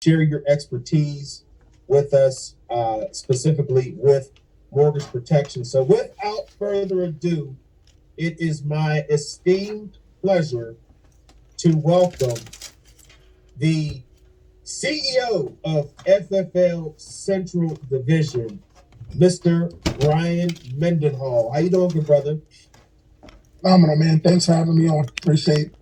share your expertise with us, specifically with mortgage protection. So without further ado, it is my esteemed pleasure to welcome the CEO of FFL Central Division, Mr. Bryan Mendenhall. How you doing, good brother? Phenomenal, man. Thanks for having me on. Appreciate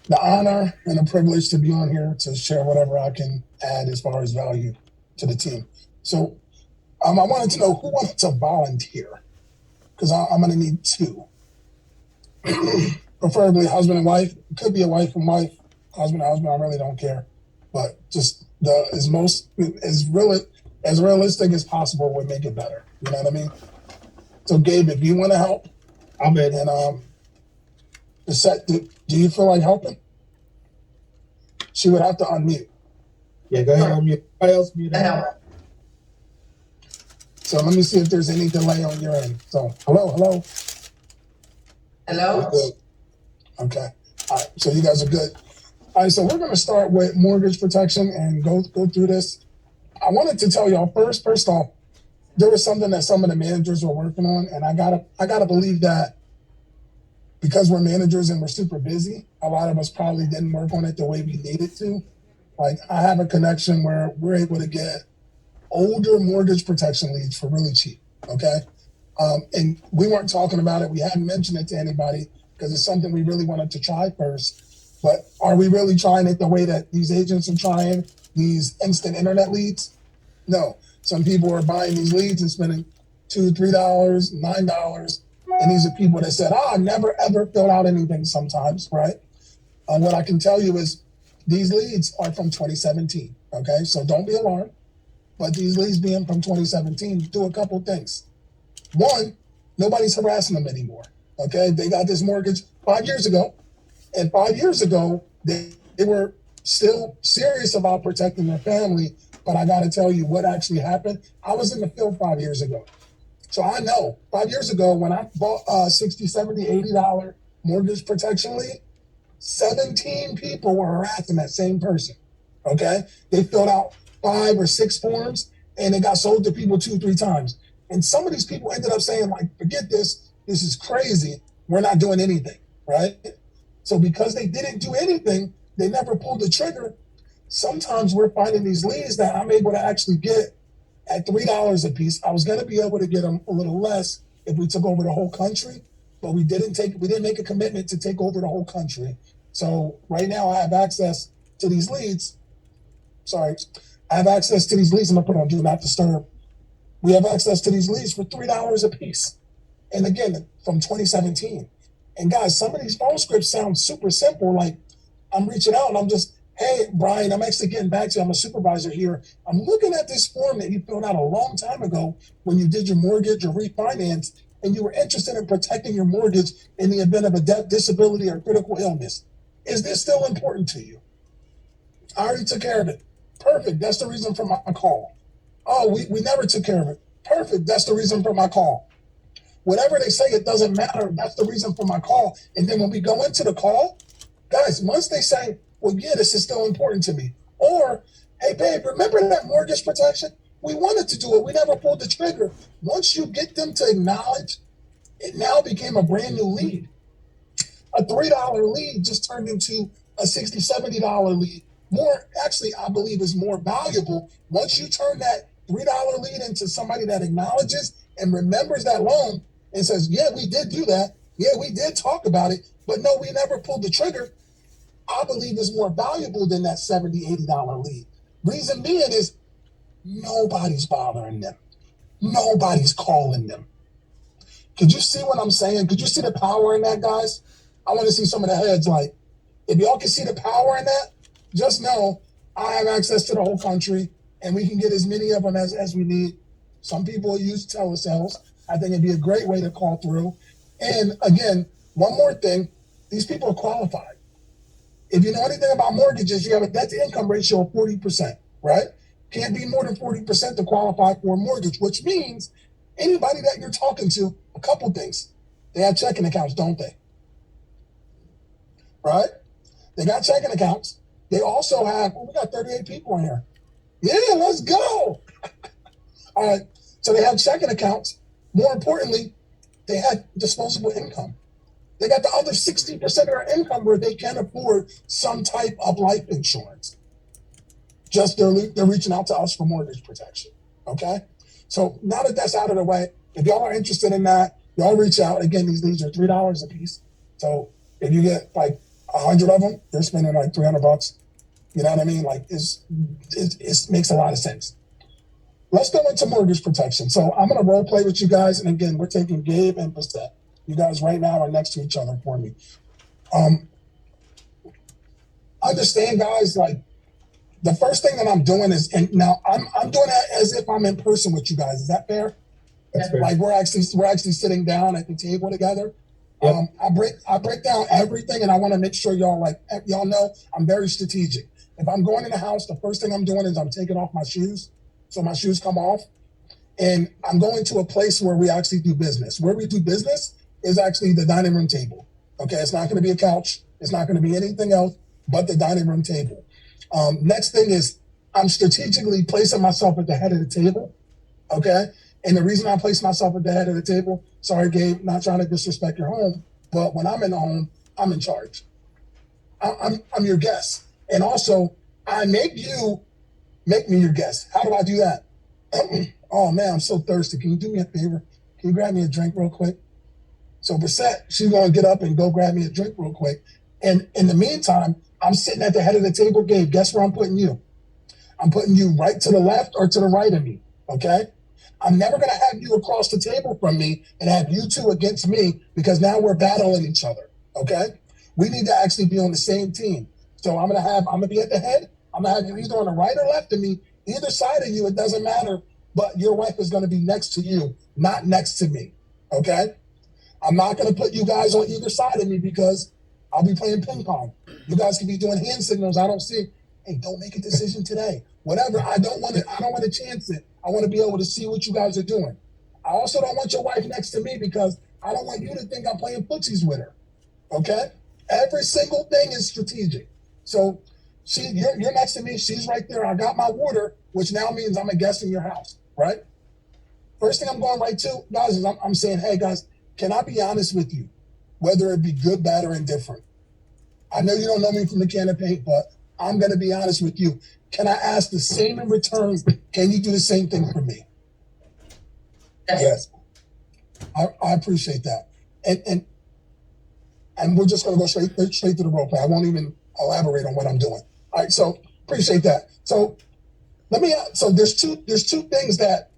the honor and the privilege to be on here to share whatever I can add as far as value to the team. So I wanted to know who wanted to volunteer, because I'm going to need two. Preferably husband and wife. It could be a wife and wife, husband and husband. I really don't care. But just as realistic as possible would make it better. You know what I mean? So Gabe, if you want to help, I'm in. And do you feel like helping? She would have to unmute. Yeah, go ahead, unmute. Everybody else mute out. So let me see if there's any delay on your end. So hello. Hello. Okay. All right. So you guys are good. All right. So we're going to start with mortgage protection and go through this. I wanted to tell y'all first off, there was something that some of the managers were working on, and I gotta believe that because we're managers and we're super busy, a lot of us probably didn't work on it the way we needed to. Like, I have a connection where we're able to get older mortgage protection leads for really cheap. Okay. And we weren't talking about it. We hadn't mentioned it to anybody because it's something we really wanted to try first. But are we really trying it the way that these agents are trying these instant internet leads? No. Some people are buying these leads and spending $2, $3, $9. And these are people that said, I never, ever filled out anything sometimes, right? What I can tell you is these leads are from 2017, okay? So don't be alarmed. But these leads being from 2017 do a couple things. One, nobody's harassing them anymore, okay? They got this mortgage 5 years ago. And 5 years ago, they were still serious about protecting their family. But I got to tell you what actually happened. I was in the field 5 years ago. So I know 5 years ago when I bought a $60, $70, $80 mortgage protection lead, 17 people were harassing that same person, okay? They filled out 5 or 6 forms and it got sold to people 2, 3 times. And some of these people ended up saying, like, forget this is crazy. We're not doing anything, right? So because they didn't do anything, they never pulled the trigger. Sometimes we're finding these leads that I'm able to actually get at $3 a piece. I was going to be able to get them a little less if we took over the whole country, but we didn't make a commitment to take over the whole country. So right now I have access to these leads. I'm going to put on Do Not Disturb. We have access to these leads for $3 a piece. And again, from 2017. And guys, some of these phone scripts sound super simple. Like, I'm reaching out and I'm just, hey, Bryan, I'm actually getting back to you. I'm a supervisor here. I'm looking at this form that you filled out a long time ago when you did your mortgage or refinance, and you were interested in protecting your mortgage in the event of a death, disability, or critical illness. Is this still important to you? I already took care of it. Perfect. That's the reason for my call. Oh, we never took care of it. Perfect. That's the reason for my call. Whatever they say, it doesn't matter. That's the reason for my call. And then when we go into the call, guys, once they say, well, yeah, this is still important to me. Or, hey, babe, remember that mortgage protection? We wanted to do it. We never pulled the trigger. Once you get them to acknowledge, it now became a brand new lead. A $3 lead just turned into a $60, $70 lead. I believe is more valuable. Once you turn that $3 lead into somebody that acknowledges and remembers that loan and says, yeah, we did do that. Yeah, we did talk about it, but no, we never pulled the trigger. I believe is more valuable than that $70, $80 lead. Reason being is nobody's bothering them. Nobody's calling them. Could you see what I'm saying? Could you see the power in that, guys? I want to see some of the heads. Like, if y'all can see the power in that, just know I have access to the whole country and we can get as many of them as we need. Some people use telesales. I think it'd be a great way to call through. And again, one more thing, these people are qualified. If you know anything about mortgages, you have a debt-to-income ratio of 40%, right? Can't be more than 40% to qualify for a mortgage, which means anybody that you're talking to, a couple things. They have checking accounts, don't they? Right? They got checking accounts. They also have, we got 38 people in here. Yeah, let's go. All right. So they have checking accounts. More importantly, they had disposable income. They got the other 60% of their income where they can afford some type of life insurance. Just they're reaching out to us for mortgage protection. Okay. So now that that's out of the way, if y'all are interested in that, y'all reach out. Again, these leads are $3 a piece. So if you get like 100 of them, you're spending like $300. You know what I mean? Like it makes a lot of sense. Let's go into mortgage protection. So I'm going to role play with you guys. And again, we're taking Gabe and Basset. You guys right now are next to each other for me. Understand, guys, like the first thing that I'm doing is, and now I'm doing it as if I'm in person with you guys. Is that fair? That's fair. Like we're actually sitting down at the table together. Yep. I break down everything, and I want to make sure y'all know I'm very strategic. If I'm going in the house, the first thing I'm doing is I'm taking off my shoes, so my shoes come off, and I'm going to a place where we actually do business. Where we do business is actually the dining room table. Okay, it's not going to be a couch. It's not going to be anything else but the dining room table. Next thing is I'm strategically placing myself at the head of the table. Okay, and the reason I place myself at the head of the table, sorry, Gabe, not trying to disrespect your home, but when I'm in the home, I'm in charge. I'm your guest. And also, I make me your guest. How do I do that? Oh man, I'm so thirsty. Can you do me a favor? Can you grab me a drink real quick? So Brissette, she's gonna get up and go grab me a drink real quick. And in the meantime, I'm sitting at the head of the table. Gabe, guess where I'm putting you? I'm putting you right to the left or to the right of me, okay? I'm never gonna have you across the table from me and have you two against me because now we're battling each other, okay? We need to actually be on the same team. So I'm gonna be at the head. I'm gonna have you either on the right or left of me, either side of you, it doesn't matter, but your wife is gonna be next to you, not next to me, okay? I'm not gonna put you guys on either side of me because I'll be playing ping pong. You guys can be doing hand signals. I don't see, hey, don't make a decision today. Whatever, I don't want to chance it. I want to be able to see what you guys are doing. I also don't want your wife next to me because I don't want you to think I'm playing footsies with her, okay? Every single thing is strategic. So you're next to me, she's right there. I got my water, which now means I'm a guest in your house, right? First thing I'm going right to, guys, is I'm saying, hey, guys, can I be honest with you, whether it be good, bad, or indifferent? I know you don't know me from the can of paint, but I'm going to be honest with you. Can I ask the same in return? Can you do the same thing for me? Yes. I appreciate that. And we're just going to go straight to the role play. I won't even elaborate on what I'm doing. All right, so appreciate that. So there's two things that,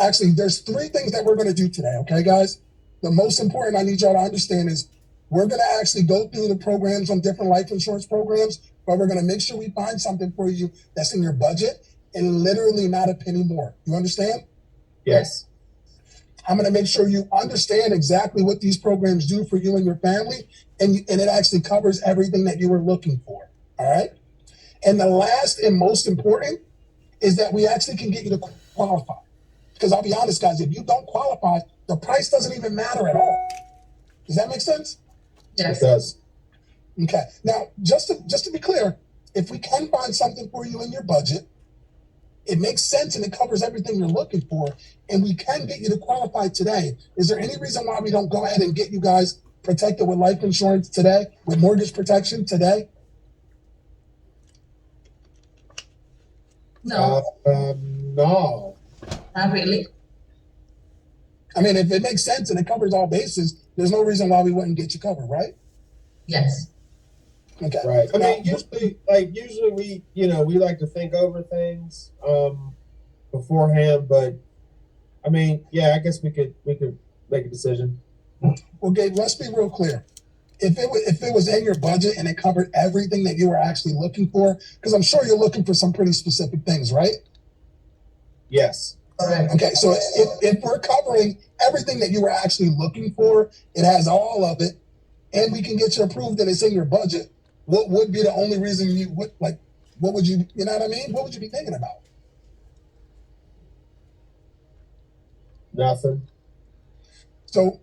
actually, there's three things that we're going to do today, okay, guys? The most important I need y'all to understand is we're going to actually go through the programs on different life insurance programs, but we're going to make sure we find something for you that's in your budget and literally not a penny more. You understand? Yes. I'm going to make sure you understand exactly what these programs do for you and your family, and it actually covers everything that you were looking for, all right? And the last and most important is that we actually can get you to qualify. Because I'll be honest, guys, if you don't qualify, the price doesn't even matter at all. Does that make sense? Yes. It does. Okay. Now, just to be clear, if we can find something for you in your budget, it makes sense and it covers everything you're looking for, and we can get you to qualify today. Is there any reason why we don't go ahead and get you guys protected with life insurance today, with mortgage protection today? No, No. not really. I mean, if it makes sense and it covers all bases, there's no reason why we wouldn't get you covered, right? Yes. Okay. Right. I Now, mean, usually we like to think over things beforehand, but I mean, yeah, I guess we could make a decision. well, Gabe, let's be real clear. If it was in your budget and it covered everything that you were actually looking for, because I'm sure you're looking for some pretty specific things, right? Yes. Correct. Okay, so if we're covering everything that you were actually looking for, it has all of it, and we can get you approved and it's in your budget, what would be the only reason you would, like, what would you know what I mean? What would you be thinking about? Nothing. So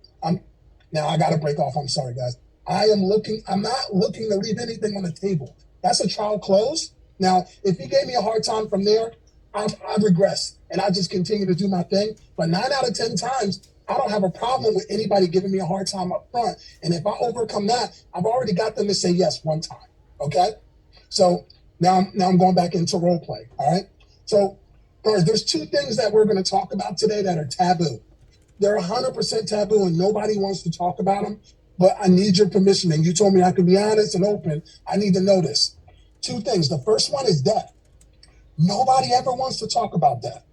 now I got to break off. I'm sorry, guys. I'm not looking to leave anything on the table. That's a trial close. Now, if he gave me a hard time from there, I regress and I just continue to do my thing. But 9 out of 10 times, I don't have a problem with anybody giving me a hard time up front. And if I overcome that, I've already got them to say yes one time. Okay. So now I'm going back into role play. All right. So guys, there's 2 things that we're going to talk about today that are taboo. They're 100% taboo and nobody wants to talk about them, but I need your permission. And you told me I can be honest and open. I need to know this. 2 things. The first one is death. Nobody ever wants to talk about death.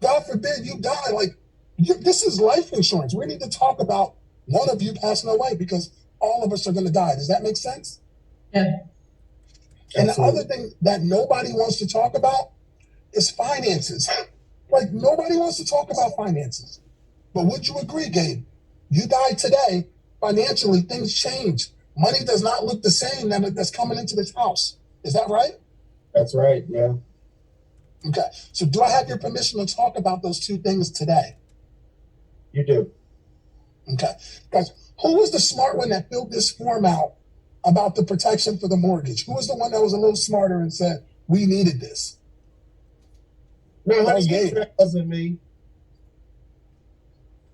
God forbid you die. This is life insurance. We need to talk about one of you passing away because all of us are going to die. Does that make sense? Yeah. And Absolutely. the other thing that nobody wants to talk about is finances. Nobody wants to talk about finances. But would you agree, Gabe? You die today, financially, things change. Money does not look the same that's coming into this house. Is that right? That's right. Yeah. Okay. So do I have your permission to talk about those 2 things today? You do. Okay. Guys, who was the smart one that filled this form out about the protection for the mortgage? Who was the one that was a little smarter and said, we needed this? No, That was honey, Gabe. that wasn't me.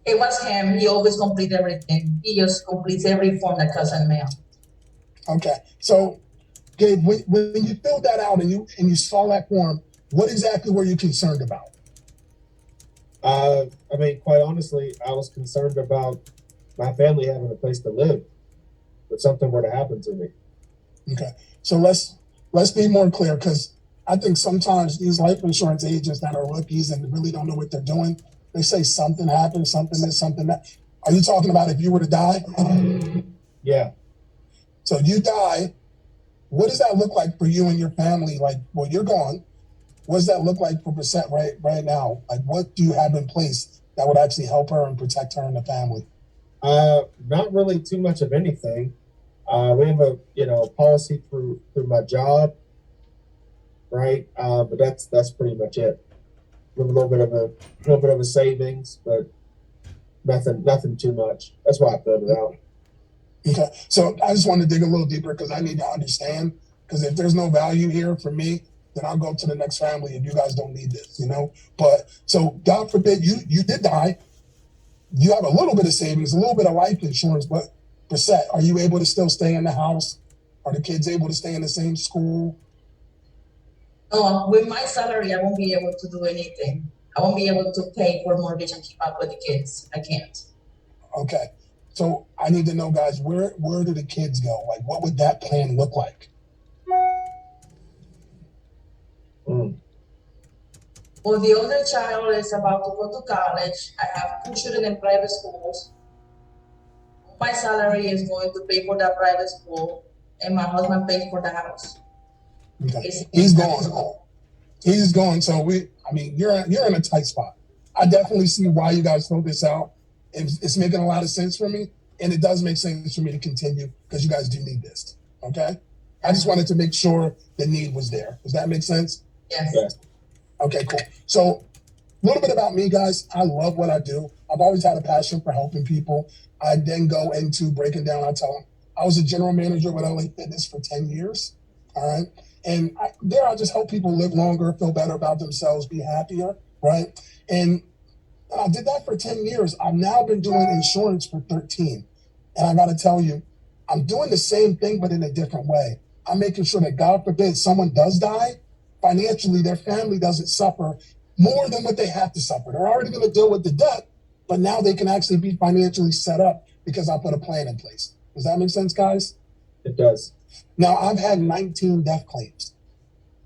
It was him. He always complete everything. He just completes every form that cousin mail. Okay. So, Gabe, when you filled that out and you saw that form, what exactly were you concerned about? I mean, quite honestly, I was concerned about my family having a place to live if something were to happen to me. Okay. So let's be more clear, because I think sometimes these life insurance agents that are rookies and really don't know what they're doing, they say something happened, something this, something that. Are you talking about if you were to die? Yeah. So you die. What does that look like for you and your family? Well, you're gone. What does that look like for Percent right now? What do you have in place that would actually help her and protect her and the family? Not really too much of anything. We have a policy through my job, right? But that's pretty much it. We have a little bit of a savings, but nothing too much. That's why I filled it out. Okay. So I just want to dig a little deeper because I need to understand. Because if there's no value here for me, then I'll go to the next family if you guys don't need this, But so God forbid you did die. You have a little bit of savings, a little bit of life insurance, but Percent, are you able to still stay in the house? Are the kids able to stay in the same school? No, with my salary, I won't be able to do anything. I won't be able to pay for mortgage and keep up with the kids. I can't. Okay. So I need to know, guys, where do the kids go? What would that plan look like? Well, the older child is about to go to college. I have 2 children in private schools. My salary is going to pay for that private school, and my husband pays for the house. Okay. He's gone. He's gone. So you're in a tight spot. I definitely see why you guys filled this out. It's making a lot of sense for me, and it does make sense for me to continue because you guys do need this. Okay. I just wanted to make sure the need was there. Does that make sense? Yes. Yes. Okay, cool. So a little bit about me, guys. I love what I do. I've always had a passion for helping people. I then go into breaking down. I tell them I was a general manager with LA Fitness for 10 years. All right. And I just help people live longer, feel better about themselves, be happier. Right. And I did that for 10 years. I've now been doing insurance for 13. And I got to tell you, I'm doing the same thing, but in a different way. I'm making sure that God forbid someone does die, financially, their family doesn't suffer more than what they have to suffer. They're already going to deal with the debt, but now they can actually be financially set up because I put a plan in place. Does that make sense, guys? It does. Now, I've had 19 death claims.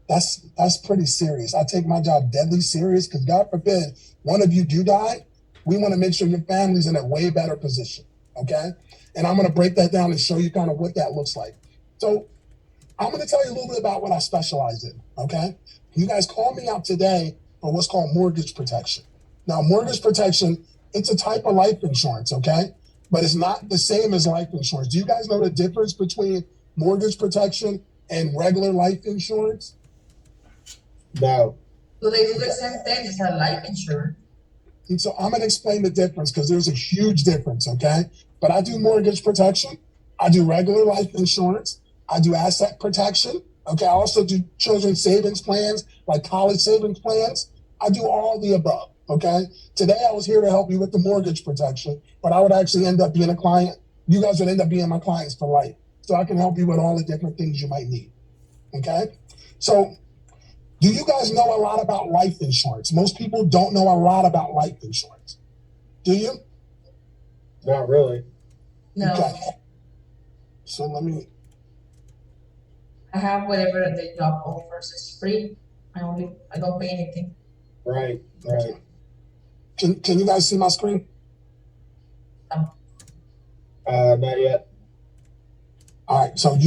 That's pretty serious. I take my job deadly serious because God forbid one of you do die, we want to make sure your family's in a way better position, okay? And I'm going to break that down and show you kind of what that looks like. So I'm going to tell you a little bit about what I specialize in, okay? You guys called me out today for what's called mortgage protection. Now, mortgage protection, it's a type of life insurance, okay? But it's not the same as life insurance. Do you guys know the difference between mortgage protection and regular life insurance? No. Do they do the same thing as a life insurance? And so I'm going to explain the difference because there's a huge difference, okay? But I do mortgage protection. I do regular life insurance. I do asset protection. Okay, I also do children's savings plans, like college savings plans. I do all the above. Okay, today I was here to help you with the mortgage protection, but I would actually end up being a client. You guys would end up being my clients for life. So I can help you with all the different things you might need. Okay, so do you guys know a lot about life insurance? Most people don't know a lot about life insurance. Do you? Not really. No, Okay. So let me. I have whatever the job offers. It's free. I don't pay anything. Right. Can you guys see my screen? Not yet. All right. So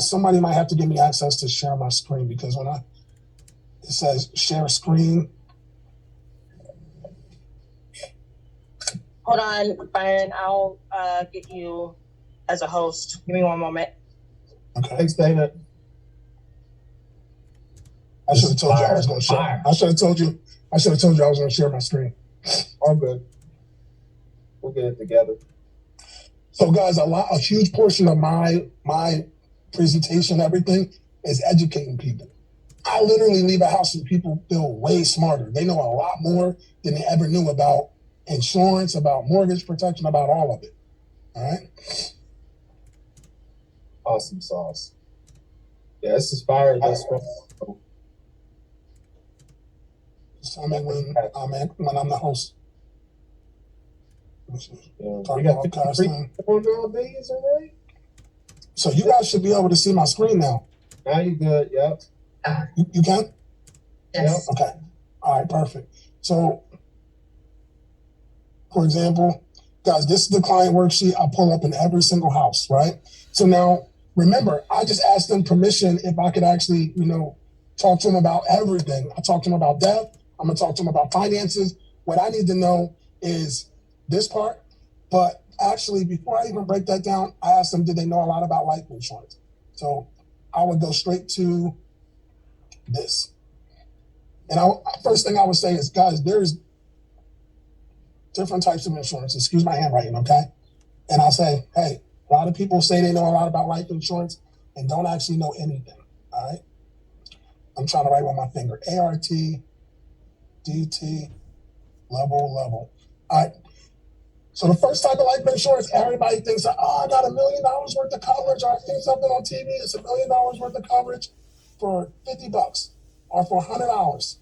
somebody might have to give me access to share my screen, because when it says share screen. Hold on, Bryan. I'll get you as a host. Give me one moment. Okay. Thanks, Dana. I should have told you I was going to share. I should have told you I was going to share my screen. All good. We'll get it together. So, guys, a huge portion of my presentation, everything, is educating people. I literally leave a house and people feel way smarter. They know a lot more than they ever knew about insurance, about mortgage protection, about all of it. All right. Awesome sauce. Yeah, this is fire. This one. Just tell me when I'm the host. Yeah, we got 53 nowadays, all right? So you guys should be able to see my screen now. Now you good. Yep. You can? Yes. Okay. All right, perfect. So, for example, guys, this is the client worksheet I pull up in every single house, right? So now, remember, I just asked them permission if I could actually, talk to them about everything. I talk to them about death. I'm going to talk to them about finances. What I need to know is this part. But actually, before I even break that down, I asked them, did they know a lot about life insurance? So I would go straight to this. And first thing I would say is, guys, there's different types of insurance. Excuse my handwriting, okay? And I'll say, hey, a lot of people say they know a lot about life insurance and don't actually know anything, all right? I'm trying to write with my finger. ART, DT, level. All right. So the first type of life insurance, everybody thinks that, I got $1 million worth of coverage, or I think something on TV, it's $1 million worth of coverage for $50 or for $100.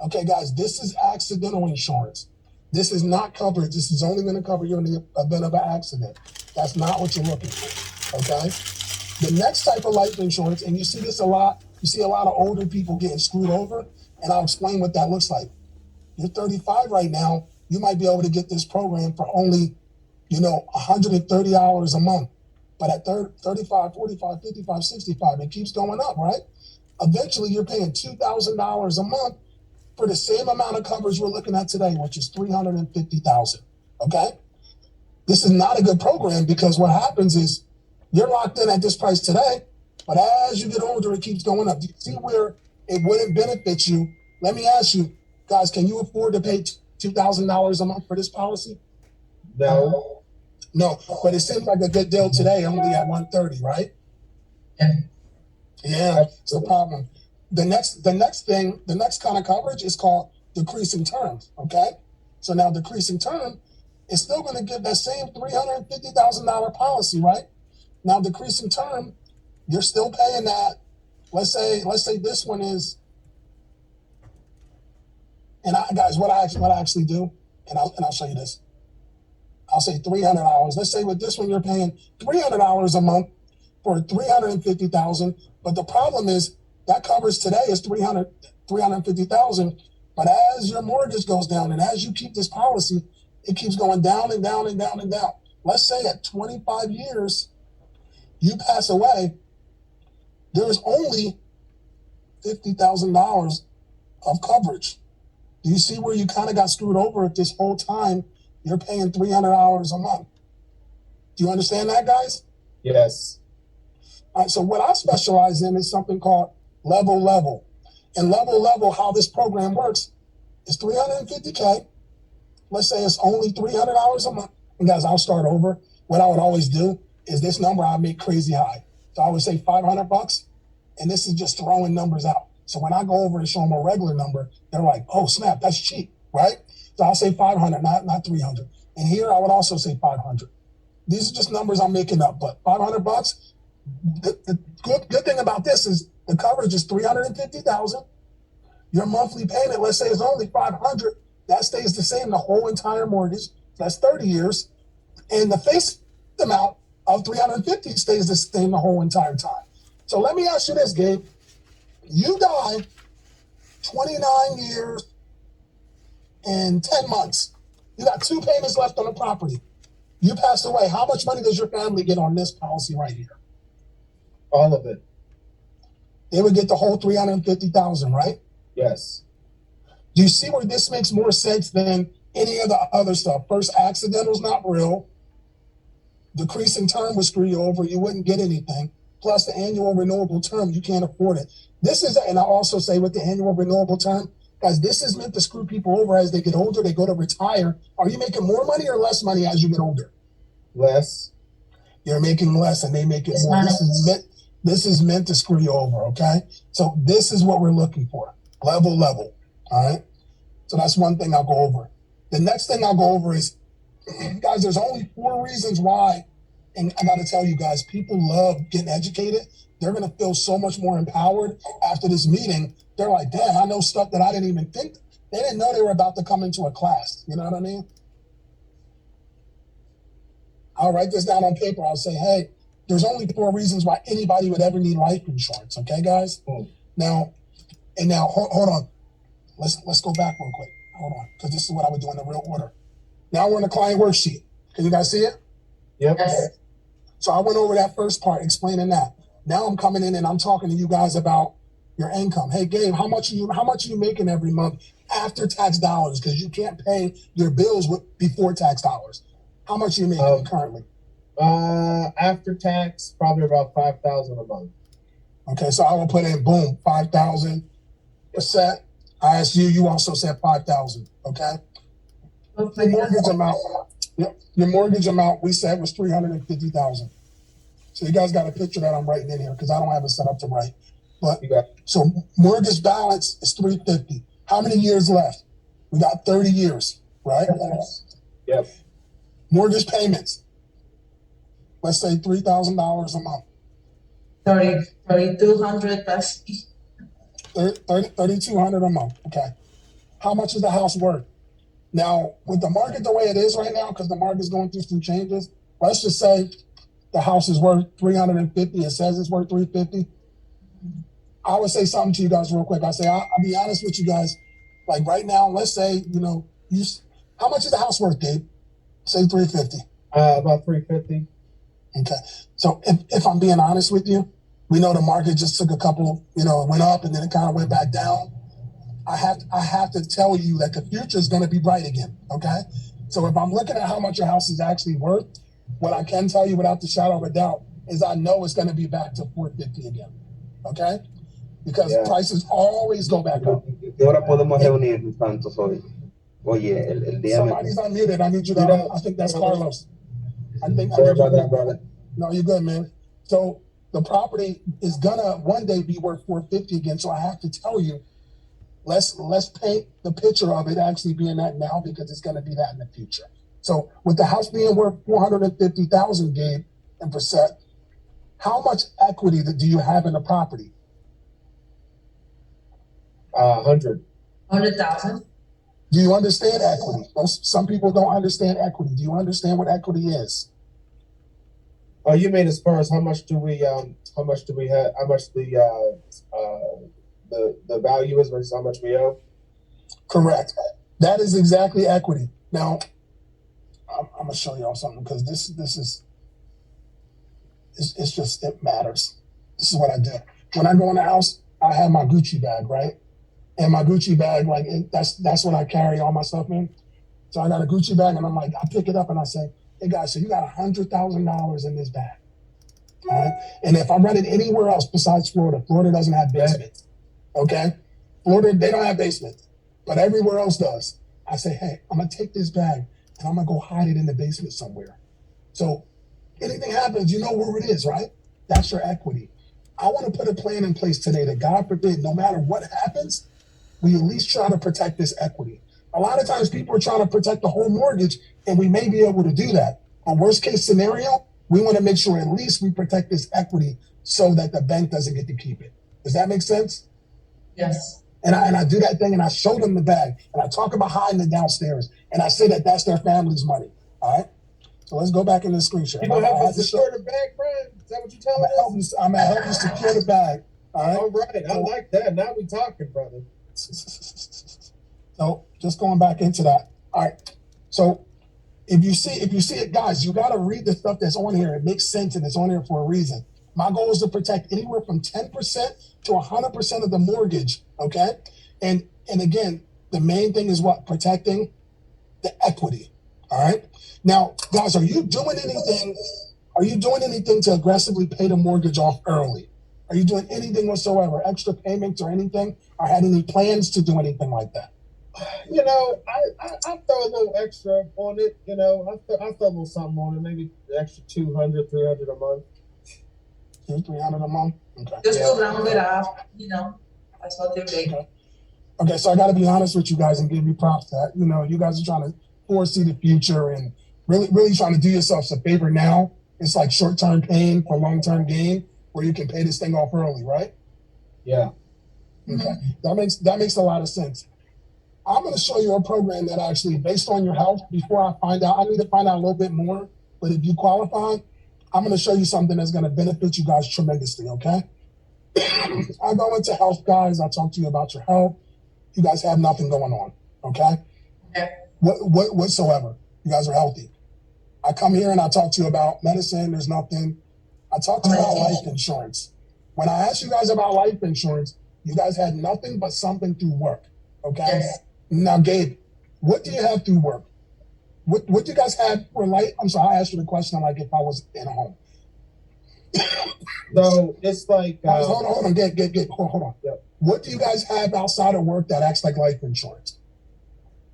Okay, guys, this is accidental insurance. This is not coverage. This is only going to cover you in the event of an accident. That's not what you're looking for, okay? The next type of life insurance, and you see this a lot, you see a lot of older people getting screwed over, and I'll explain what that looks like. You're 35 right now, you might be able to get this program for only, $130 a month. But at 35, 45, 55, 65, it keeps going up, right? Eventually, you're paying $2,000 a month for the same amount of coverage we're looking at today, which is $350,000, okay? This is not a good program, because what happens is you're locked in at this price today, but as you get older, it keeps going up. Do you see where it wouldn't benefit you? Let me ask you, guys, can you afford to pay $2,000 a month for this policy? No. No, but it seems like a good deal today, only at $130, right? Yeah, it's the problem. The next kind of coverage is called decreasing terms, okay? So now decreasing term is still going to give that same $350,000 policy, right? Now decreasing term, you're still paying that. Let's say this one is, and guys, what I actually do, and I'll show you this. I'll say $300. Let's say with this one you're paying $300 a month for $350,000. But the problem is that coverage today is $350,000. But as your mortgage goes down and as you keep this policy, it keeps going down and down and down and down. Let's say at 25 years, you pass away, there's only $50,000 of coverage. Do you see where you kind of got screwed over if this whole time you're paying $300 a month? Do you understand that, guys? Yes. All right, so what I specialize in is something called level. And level, how this program works is $350K. Let's say it's only $300 a month. And guys, I'll start over. What I would always do is this number I make crazy high. So I would say $500, And this is just throwing numbers out. So when I go over and show them a regular number, they're like, oh snap, that's cheap, right? So I'll say 500, not 300. And here I would also say 500. These are just numbers I'm making up, but $500. The good thing about this is the coverage is 350,000. Your monthly payment, let's say, is only 500. That stays the same the whole entire mortgage. That's 30 years. And the face amount of 350 stays the same the whole entire time. So let me ask you this, Gabe. You die 29 years and 10 months. You got 2 payments left on the property. You pass away. How much money does your family get on this policy right here? All of it. They would get the whole 350,000, right? Yes. Do you see where this makes more sense than any of the other stuff? First, accidental's not real. Decreasing term would screw you over. You wouldn't get anything. Plus the annual renewable term, you can't afford it. This is, and I also say with the annual renewable term, guys, this is meant to screw people over as they get older. They go to retire. Are you making more money or less money as you get older? Less. You're making less and they make it more. This is meant to screw you over, okay? So this is what we're looking for. Level, all right? So that's one thing I'll go over. The next thing I'll go over is, guys, there's only 4 reasons why, and I gotta tell you guys, people love getting educated. They're gonna feel so much more empowered after this meeting. They're like, damn, I know stuff that I didn't even think. They didn't know they were about to come into a class. You know what I mean? I'll write this down on paper. I'll say, hey, there's only 4 reasons why anybody would ever need life insurance. Okay, guys? Now, hold on. Let's go back real quick. Hold on, because this is what I would do in the real order. Now we're in the client worksheet. Can you guys see it? Yep. Yes. So I went over that first part, explaining that. Now I'm coming in and I'm talking to you guys about your income. Hey, Gabe, how much are you making every month after tax dollars? Because you can't pay your bills before tax dollars. How much are you making currently? After tax, probably about 5,000 a month. Okay, so I will put in boom, 5,000%. I asked you, you also said 5,000. Okay. The mortgage amount we said was 350,000. So you guys got a picture that I'm writing in here because I don't have it set up to write. But so mortgage balance is 350. How many years left? We got 30 years, right? Yep. Mortgage payments. Let's say $3,000 a month. 3,200. That's 3,200 a month. Okay. How much is the house worth? Now, with the market the way it is right now, because the market's going through some changes, let's just say the house is worth 350. It says it's worth 350. I would say something to you guys real quick. I'll be honest with you guys. Like right now, let's say, how much is the house worth, Gabe? Say 350. About 350. Okay. So if I'm being honest with you, we know the market just took a couple, it went up and then it kind of went back down. I have to tell you that the future is going to be bright again. Okay. So if I'm looking at how much your house is actually worth, what I can tell you without the shadow of a doubt is I know it's going to be back to 450 again. Okay. Because prices always go back up. Ahora podemos reunirnos tantos hoy. Oye, el día. Somebody's unmuted. I need you to. I think that's Carlos. Sorry about that, brother. No, you're good, man. So the property is gonna one day be worth 450 again. So I have to tell you, let's paint the picture of it actually being that now because it's gonna be that in the future. So with the house being worth 450,000, Gabe, and percent, how much equity do you have in the property? 100,000. Do you understand equity? Some people don't understand equity. Do you understand what equity is? Oh, you mean as far as how much do we have, how much the value is versus how much we owe? Correct. That is exactly equity. Now, I'm gonna show y'all something because this is it's just, it matters. This is what I do. When I go in the house, I have my Gucci bag, right? And my Gucci bag, that's what I carry all my stuff in. So I got a Gucci bag and I'm like, I pick it up and I say, hey guys, so you got $100,000 in this bag. All right. And if I'm running anywhere else besides Florida, Florida doesn't have basements. Okay. Florida, they don't have basements, but everywhere else does. I say, hey, I'm going to take this bag and I'm going to go hide it in the basement somewhere. So anything happens, you know where it is, right? That's your equity. I want to put a plan in place today that, God forbid, no matter what happens, we at least try to protect this equity. A lot of times people are trying to protect the whole mortgage, and we may be able to do that. On worst case scenario, we want to make sure at least we protect this equity so that the bank doesn't get to keep it. Does that make sense? Yes. And I do that thing, and I show them the bag, and I talk about hiding it downstairs, and I say that that's their family's money. All right. So let's go back in the screen share. You gonna help us secure the bag, Bryan? Is that what you're telling us? I'm gonna help you secure the bag. All right. All right. I like that. Now we talking, brother. So just going back into that. All right. So if you see it, guys, you got to read the stuff that's on here. It makes sense, and it's on here for a reason. My goal is to protect anywhere from 10% to 100% of the mortgage. Okay. And again, the main thing is what? Protecting the equity. All right. Now, guys, are you doing anything? Are you doing anything to aggressively pay the mortgage off early? Are you doing anything whatsoever, extra payments or anything? Or had any plans to do anything like that? You know, I throw a little extra on it. You know, I throw a little something on it, maybe the extra 200, 300 a month. 300 a month? Okay. Just to round it up, you know, that's what they're doing. Okay, so I got to be honest with you guys and give you props to that. You know, you guys are trying to foresee the future and really trying to do yourselves a favor now. It's like short-term pain for long-term gain, where you can pay this thing off early, right? Yeah. Okay, that makes a lot of sense. I'm going to show you a program that actually, based on your health, before I need to find out a little bit more, but if you qualify, I'm going to show you something that's going to benefit you guys tremendously, okay? I go into health, guys. I talk to you about your health. You guys have nothing going on, okay? Okay. Whatsoever. You guys are healthy. I come here and I talk to you about medicine. There's nothing. I talk to you about life insurance. When I asked you guys about life insurance, you guys had nothing but something through work, okay? Yes. Now, Gabe, what do you have through work? What do you guys have for life? I'm sorry, I asked you the question like if I was in a home. So it's like Guys, hold on, Gabe, hold on. Yep. What do you guys have outside of work that acts like life insurance?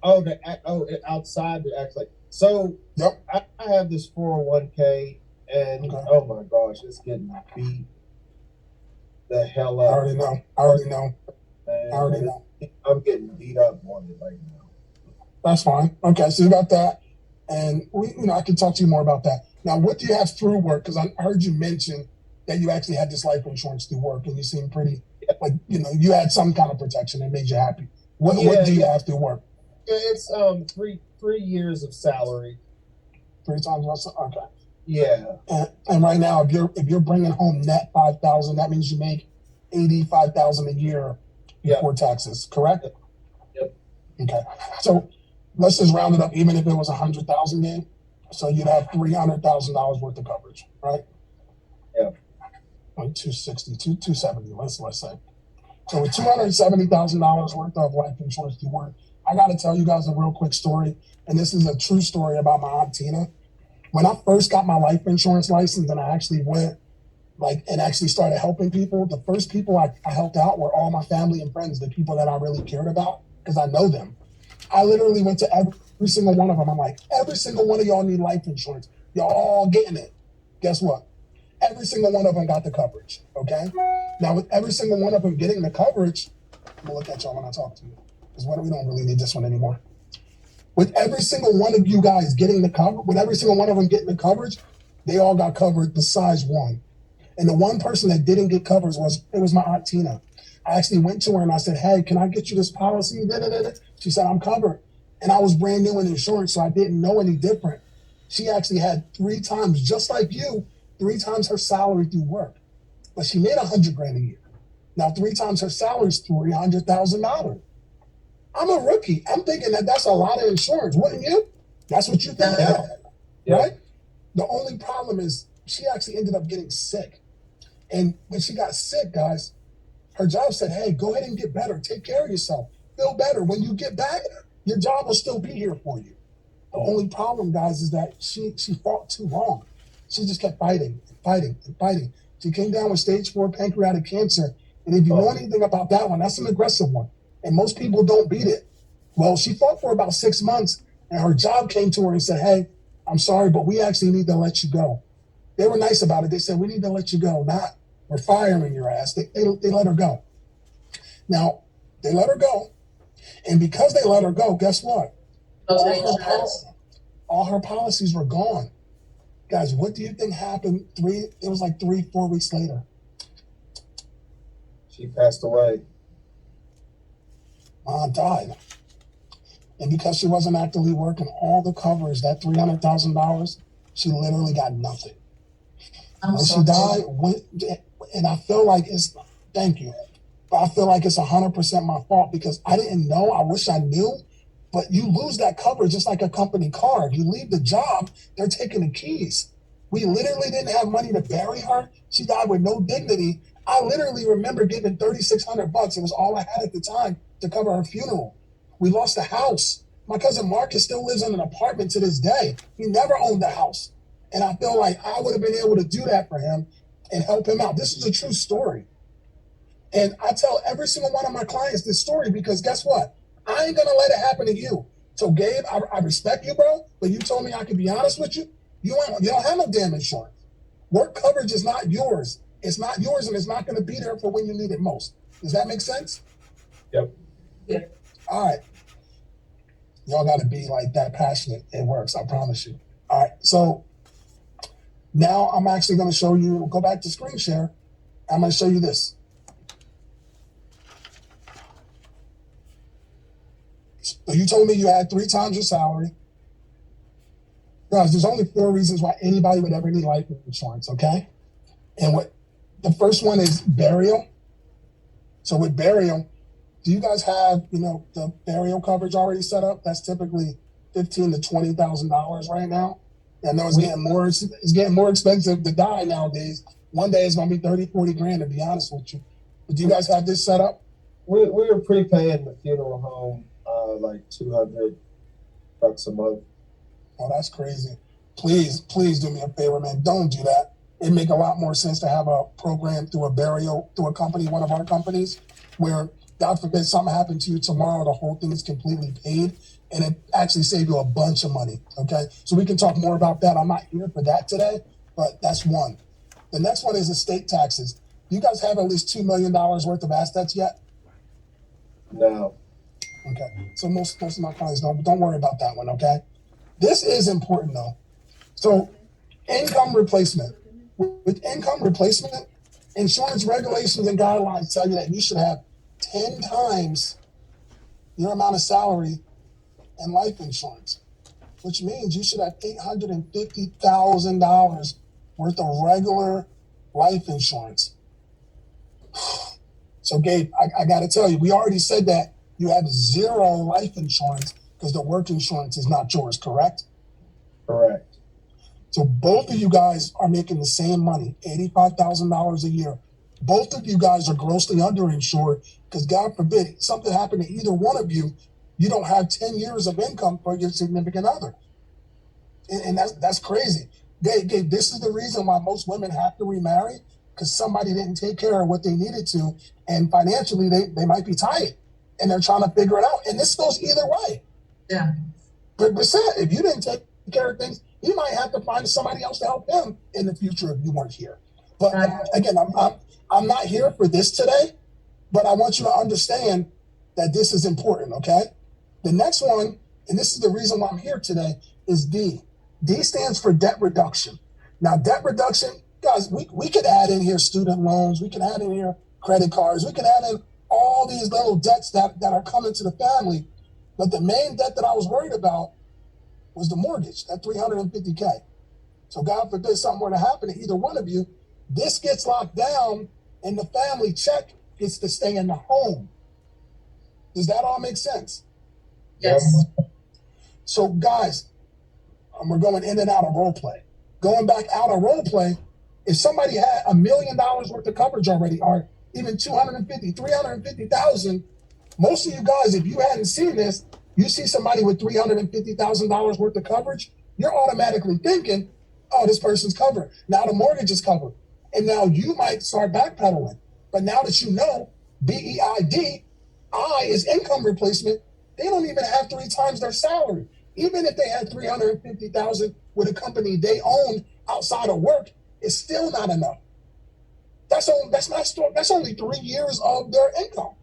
Outside that acts like so. Yep. I have this 401k, and Okay. oh my gosh, it's getting beat the hell I up. already know. Man, I'm getting beat up on it right now. That's fine. Okay, so you got that, and I can talk to you more about that. Now, what do you have through work? Because I heard you mention that you actually had this life insurance through work, and you seem pretty like you had some kind of protection that made you happy. What do you have through work? Yeah, it's 3 years of salary. 3 times less. Okay. Yeah. And right now, if you're bringing home net 5,000, that means you make 85,000 a year before taxes. Correct? Yep. Okay. So let's just round it up, even if it was 100,000 game. So you'd have $300,000 worth of coverage, right? Yeah. Like 260, 270, let's say. So with $270,000 worth of life insurance through work, I got to tell you guys a real quick story, and this is a true story about my aunt Tina. When I first got my life insurance license and I actually went and actually started helping people, the first people I helped out were all my family and friends, the people that I really cared about, because I know them. I literally went to every single one of them. I'm like, every single one of y'all need life insurance. Y'all all getting it. Guess what? Every single one of them got the coverage, okay? Now, with every single one of them getting the coverage, I'm gonna look at y'all when I talk to you, because we don't really need this one anymore. With every single one of you guys getting the cover, with every single one of them getting the coverage, they all got covered besides one. And the one person that didn't get coverage was my aunt Tina. I actually went to her and I said, hey, can I get you this policy? She said, I'm covered. And I was brand new in insurance, so I didn't know any different. She actually had 3 times, just like you, 3 times her salary through work. But she made $100,000 a year. Now 3 times her salary is $300,000. I'm a rookie. I'm thinking that's a lot of insurance, wouldn't you? That's what you think now, right? The only problem is she actually ended up getting sick. And when she got sick, guys, her job said, hey, go ahead and get better. Take care of yourself. Feel better. When you get back, your job will still be here for you. The only problem, guys, is that she fought too long. She just kept fighting. She came down with stage 4 pancreatic cancer. And if you know anything about that one, that's an aggressive one. And most people don't beat it. Well, she fought for about 6 months, and her job came to her and said, hey, I'm sorry, but we actually need to let you go. They were nice about it. They said, we need to let you go. We're firing your ass. They let her go. Now, they let her go. And because they let her go, guess what? Plus the insurance. All her policies were gone. Guys, what do you think happened? It was like 3-4 weeks later. She passed away. Mom died. And because she wasn't actively working, all the coverage, that $300,000, she literally got nothing. When she died, and I feel like thank you, but I feel like it's 100% my fault because I didn't know. I wish I knew. But you lose that coverage just like a company car. If you leave the job, they're taking the keys. We literally didn't have money to bury her. She died with no dignity. I literally remember giving $3,600. It was all I had at the time to cover her funeral. We lost the house. My cousin Marcus still lives in an apartment to this day. He never owned the house. And I feel like I would have been able to do that for him and help him out. This is a true story. And I tell every single one of my clients this story because guess what? I ain't going to let it happen to you. So, Gabe, I respect you, bro, but you told me I could be honest with you. You don't have no damn insurance. Work coverage is not yours. It's not yours, and it's not going to be there for when you need it most. Does that make sense? Yep. Yeah. All right. Y'all got to be like that passionate. It works, I promise you. All right. So now I'm actually going to show you, go back to screen share. I'm going to show you this. So you told me you had 3 times your salary. Guys, there's only 4 reasons why anybody would ever need life insurance, okay? And the first one is burial. So with burial, do you guys have, the burial coverage already set up? That's typically $15,000 to $20,000 right now. I know it's getting more expensive to die nowadays. One day it's gonna be 30, 40 grand to be honest with you. But do you guys have this set up? We were prepaying the funeral home like $200 a month. Oh, that's crazy. Please do me a favor, man. Don't do that. It'd make a lot more sense to have a program through a company, one of our companies, where God forbid something happened to you tomorrow, the whole thing is completely paid and it actually saved you a bunch of money. Okay. So we can talk more about that. I'm not here for that today, but that's one. The next one is estate taxes. Do you guys have at least $2 million worth of assets yet? No. Okay. So most of my clients don't worry about that one. Okay. This is important though. So income replacement. With income replacement, insurance regulations and guidelines tell you that you should have 10 times your amount of salary and life insurance, which means you should have $850,000 worth of regular life insurance. So Gabe, I got to tell you, we already said that you have 0 life insurance because the work insurance is not yours, correct? Correct. So both of you guys are making the same money, $85,000 a year. Both of you guys are grossly underinsured because God forbid something happened to either one of you, you don't have 10 years of income for your significant other. And that's crazy. Gabe, this is the reason why most women have to remarry because somebody didn't take care of what they needed to. And financially, they might be tight and they're trying to figure it out. And this goes either way. Yeah. But sad, if you didn't take care of things, you might have to find somebody else to help them in the future if you weren't here. But again, I'm not here for this today, but I want you to understand that this is important, okay? The next one, and this is the reason why I'm here today, is D. D stands for debt reduction. Now, debt reduction, guys, we could add in here student loans, we can add in here credit cards, we can add in all these little debts that are coming to the family. But the main debt that I was worried about was the mortgage, that $350K. So God forbid something were to happen to either one of you, this gets locked down and the family check gets to stay in the home. Does that all make sense? Yes. So guys, we're going in and out of role play. Going back out of role play, if somebody had $1 million worth of coverage already, or even 250, 350,000, most of you guys, if you hadn't seen this, you see somebody with $350,000 worth of coverage, you're automatically thinking, oh, this person's covered. Now the mortgage is covered. And now you might start backpedaling. But now that you know BEID, I is income replacement, they don't even have 3 times their salary. Even if they had $350,000 with a company they own outside of work, it's still not enough. That's only 3 years of their income.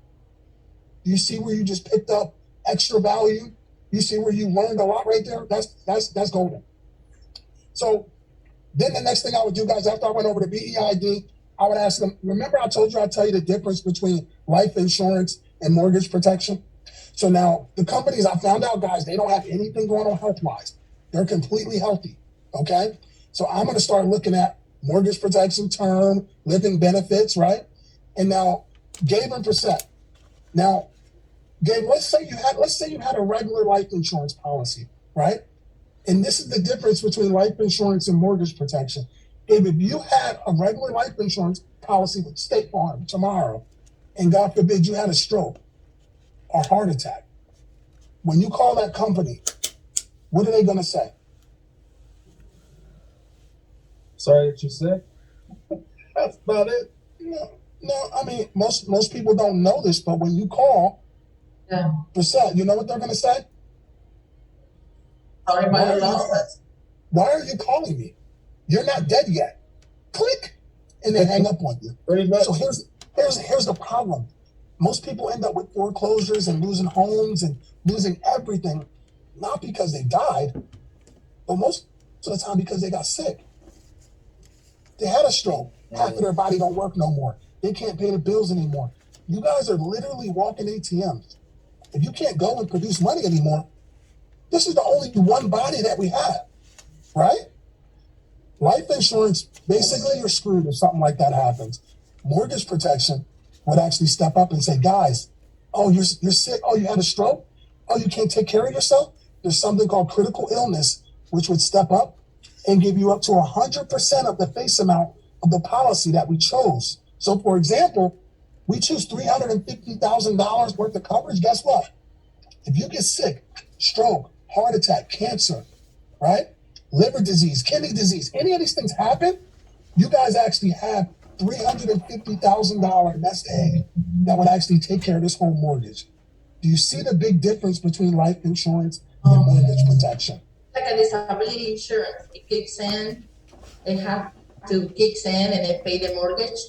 Do you see where you just picked up extra value? You see where you learned a lot right there? That's golden. So then the next thing I would do, guys, after I went over to BEID, I would ask them, remember I told you I'd tell you the difference between life insurance and mortgage protection? So now the companies, I found out, guys, they don't have anything going on health-wise. They're completely healthy, okay? So I'm going to start looking at mortgage protection, term, living benefits, right? And now, Gabe and Percent. Now, Gabe, let's say you had a regular life insurance policy, right? And this is the difference between life insurance and mortgage protection. Gabe, if you had a regular life insurance policy with State Farm tomorrow, and God forbid you had a stroke or heart attack, when you call that company, what are they going to say? Sorry that you said. That's about it. No, I mean, most people don't know this, but when you call, Percent, you know what they're going to say? Sorry about your loss. Why are you calling me? You're not dead yet. Click, and they hang up on you. Pretty much. So here's the problem. Most people end up with foreclosures and losing homes and losing everything, not because they died, but most of the time because they got sick. They had a stroke. Half of their body don't work no more. They can't pay the bills anymore. You guys are literally walking ATMs. If you can't go and produce money anymore, this is the only one body that we have, right? Life insurance, basically you're screwed if something like that happens. Mortgage protection would actually step up and say, guys, oh, you're sick. Oh, you had a stroke. Oh, you can't take care of yourself. There's something called critical illness, which would step up and give you up to 100% of the face amount of the policy that we chose. So, for example, we choose $350,000 worth of coverage. Guess what? If you get sick, stroke, heart attack, cancer, right? Liver disease, kidney disease, any of these things happen, you guys actually have $350,000 nest egg that would actually take care of this whole mortgage. Do you see the big difference between life insurance and mortgage protection? Like a disability insurance, it kicks in, they have to kicks in and they pay the mortgage.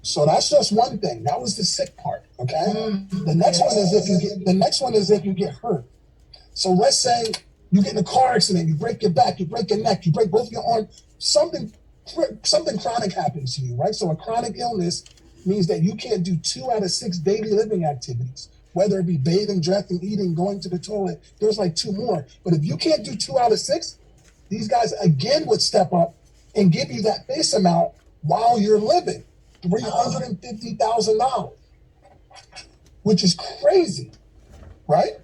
So that's just one thing. That was the sick part, okay? The next one is if you get hurt. So let's say you get in a car accident, you break your back, you break your neck, you break both your arms, something chronic happens to you, right? So a chronic illness means that you can't do 2 out of 6 daily living activities, whether it be bathing, dressing, eating, going to the toilet. There's like 2 more. But if you can't do 2 out of 6, these guys again would step up and give you that face amount while you're living, $350,000, which is crazy, right?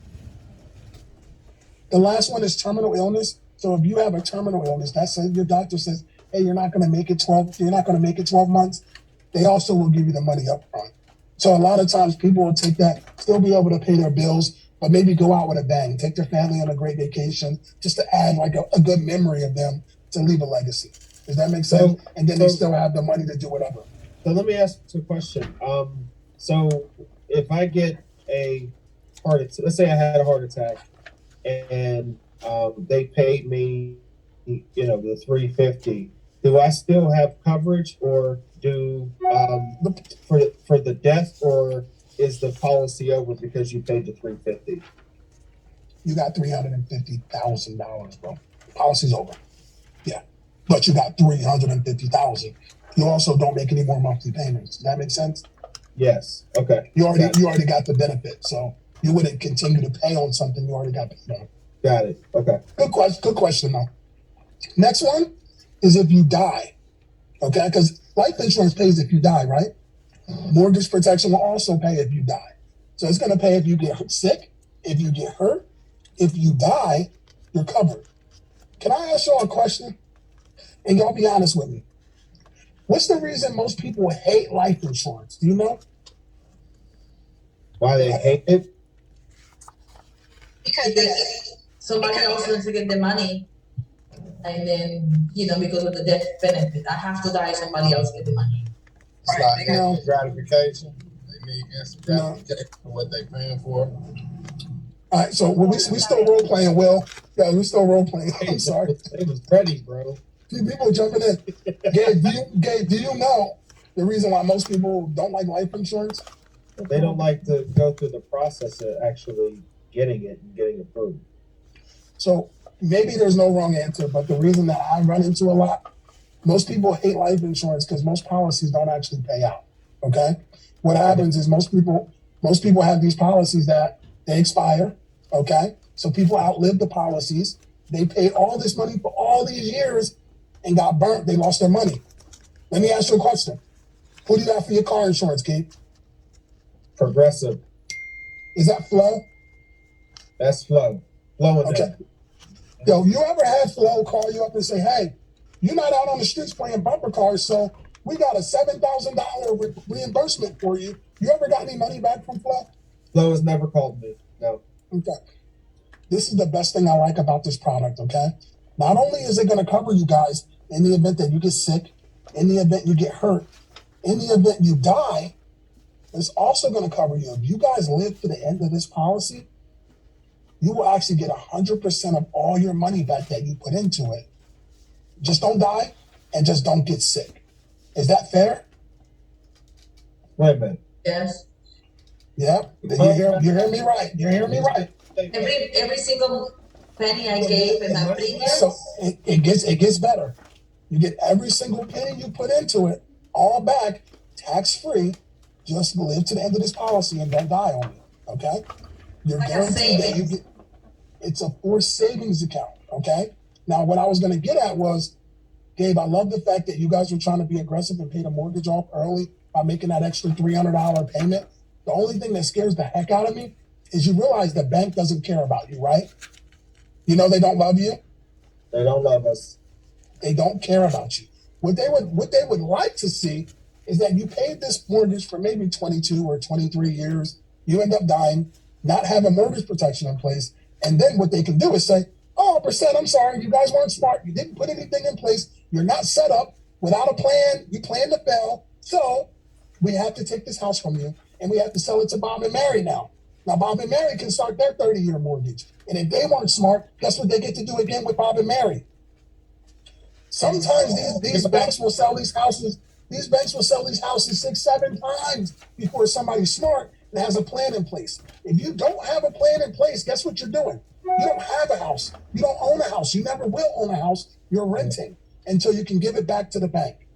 The last one is terminal illness. So if you have a terminal illness, that says your doctor says, hey, you're not going to make it 12 months. They also will give you the money up front. So a lot of times people will take that, still be able to pay their bills, but maybe go out with a bang, take their family on a great vacation, just to add like a good memory of them to leave a legacy. Does that make sense? And then they still have the money to do whatever. So let me ask you a question. So if I get a heart attack, let's say I had a heart attack, and they paid me, the $350. Do I still have coverage, or do for the death, or is the policy over because you paid the $350? You got $350,000, bro. Policy's over. Yeah, but you got $350,000. You also don't make any more monthly payments. Does that make sense? Yes. Okay. You already got the benefit, so you wouldn't continue to pay on something you already got paid on. Got it. Okay. Good question, though. Next one is if you die, okay? Because life insurance pays if you die, right? Mortgage protection will also pay if you die. So it's going to pay if you get sick, if you get hurt, if you die, you're covered. Can I ask y'all a question? And y'all be honest with me. What's the reason most people hate life insurance? Do you know? Why they hate it? Because somebody else wants to get the money, and then, because of the death benefit, I have to die, somebody else get the money. It's like instant gratification. They need instant gratification for what they paying for. All right, so we still role playing, Will. Yeah, we still role playing. I'm sorry. It was ready, bro. People jumping in. Gabe, do you know the reason why most people don't like life insurance? They don't like to go through the process of actually getting it and getting approved. So maybe there's no wrong answer, but the reason that I run into a lot, most people hate life insurance because most policies don't actually pay out. Okay, what happens is most people have these policies that they expire. Okay, so people outlive the policies. They paid all this money for all these years and got burnt. They lost their money. Let me ask you a question. Who do you have for your car insurance, Kate? Progressive. Is that Flo? That's Flo. Flo and Okay. them. Yo, you ever had Flo call you up and say, hey, you're not out on the streets playing bumper cars, so we got a $7,000 reimbursement for you. You ever got any money back from Flo? Flo has never called me. No. Okay. This is the best thing I like about this product, okay? Not only is it going to cover you guys in the event that you get sick, in the event you get hurt, in the event you die, it's also going to cover you. If you guys live to the end of this policy, you will actually get 100% of all your money back that you put into it. Just don't die and just don't get sick. Is that fair? Wait a minute. Yes. Yeah, you hear me right. You hear me right. Every single penny I gave in my premiums. So it gets better. You get every single penny you put into it, all back, tax-free. Just live to the end of this policy and don't die on it. Okay? You're guaranteed that you get. It's a forced savings account. Okay? Now, what I was going to get at was, Gabe, I love the fact that you guys were trying to be aggressive and pay the mortgage off early by making that extra $300 payment. The only thing that scares the heck out of me is you realize the bank doesn't care about you, right? You know they don't love you. They don't love us. They don't care about you. What they would like to see is that you paid this mortgage for maybe 22 or 23 years. You end up dying, not having mortgage protection in place, and then what they can do is say, "Oh, percent, I'm sorry, you guys weren't smart. You didn't put anything in place. You're not set up without a plan. You planned to fail. So we have to take this house from you, and we have to sell it to Bob and Mary now. Now, Bob and Mary can start their 30-year mortgage. And if they weren't smart, guess what they get to do again with Bob and Mary? Sometimes these banks will sell these houses. These banks will sell these houses 6-7 times before somebody's smart and has a plan in place. If you don't have a plan in place, guess what you're doing? You don't have a house. You don't own a house. You never will own a house. You're renting until you can give it back to the bank.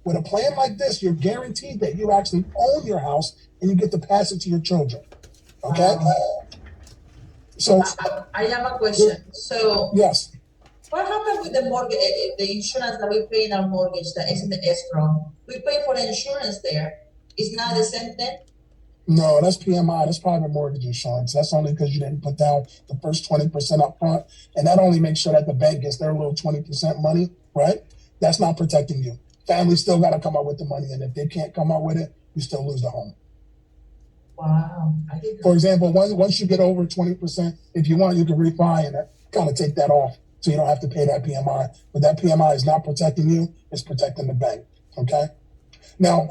With a plan like this, you're guaranteed that you actually own your house and you get to pass it to your children. Okay? So I have a question. So yes. what happened with the mortgage, the insurance that we pay in our mortgage that is in the escrow? We pay for the insurance there. It's not the same thing? No, that's PMI. That's private mortgage insurance. That's only because you didn't put down the first 20% up front. And that only makes sure that the bank gets their little 20% money, right? That's not protecting you. Family still got to come up with the money. And if they can't come up with it, you still lose the home. Wow. I didn't For example, once you get over 20%, if you want, you can refi and kind of take that off so you don't have to pay that PMI. But that PMI is not protecting you. It's protecting the bank, okay? Now,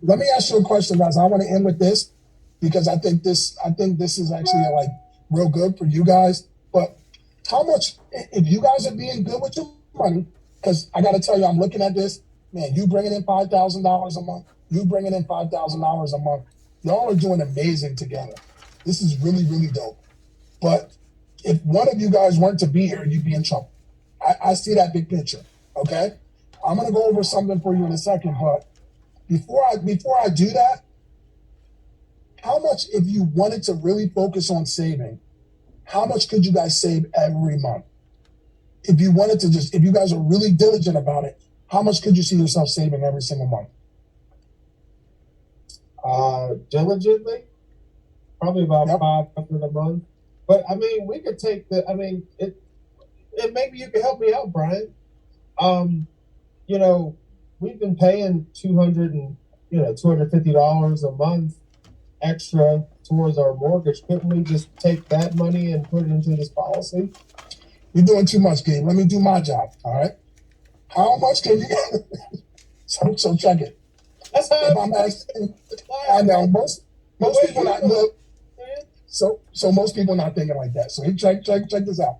let me ask you a question, guys. I want to end with this because I think this is actually like real good for you guys. But how much, if you guys are being good with your money, because I got to tell you, I'm looking at this, man, you bringing in $5,000 a month, you bringing in $5,000 a month. Y'all are doing amazing together. This is really, really dope. But if one of you guys weren't to be here, you'd be in trouble. I see that big picture, okay? I'm going to go over something for you in a second, but before I do that, how much, if you wanted to really focus on saving, how much could you guys save every month? If you wanted to if you guys are really diligent about it, how much could you see yourself saving every single month? Diligently, probably about $500 a month. But I mean, we could take it maybe you could help me out, Bryan. You know, we've been paying $250 a month extra towards our mortgage. Couldn't we just take that money and put it into this policy? You're doing too much, Gabe. Let me do my job. All right. How much can you get? so check it. That's how if I'm asking. I know most people not look. So most people not thinking like that. So check this out.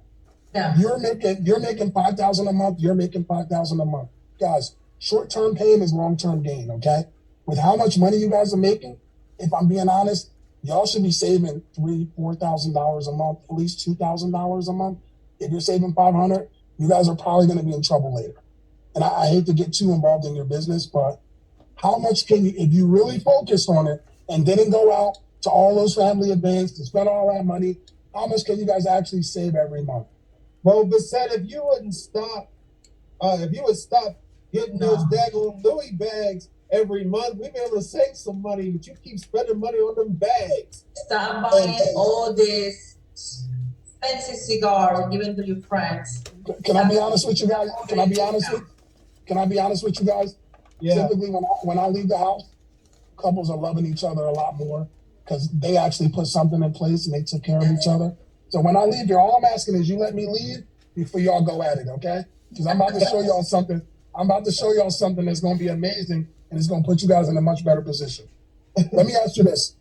Yeah. You're making $5,000 a month. You're making $5,000 a month, guys. Short-term pain is long-term gain. Okay. with how much money you guys are making, if I'm being honest, y'all should be saving $3,000-$4,000 a month, at least $2,000 a month. If you're saving $500, you guys are probably going to be in trouble later. And I hate to get too involved in your business, but how much can you, if you really focused on it and didn't go out to all those family events to spend all that money, how much can you guys actually save every month? Well, but said if you would stop getting those daggone Louis bags every month, we'd be able to save some money, but you keep spending money on them bags. Stop buying all these fancy cigars and giving to your friends. Can I be honest with you guys? Can I be honest with you guys? Yeah. Typically, when I leave the house, couples are loving each other a lot more because they actually put something in place and they took care of each other. So when I leave here, all I'm asking is you let me leave before y'all go at it, okay? Because I'm about to show y'all something. I'm about to show y'all something that's going to be amazing and it's going to put you guys in a much better position. Let me ask you this.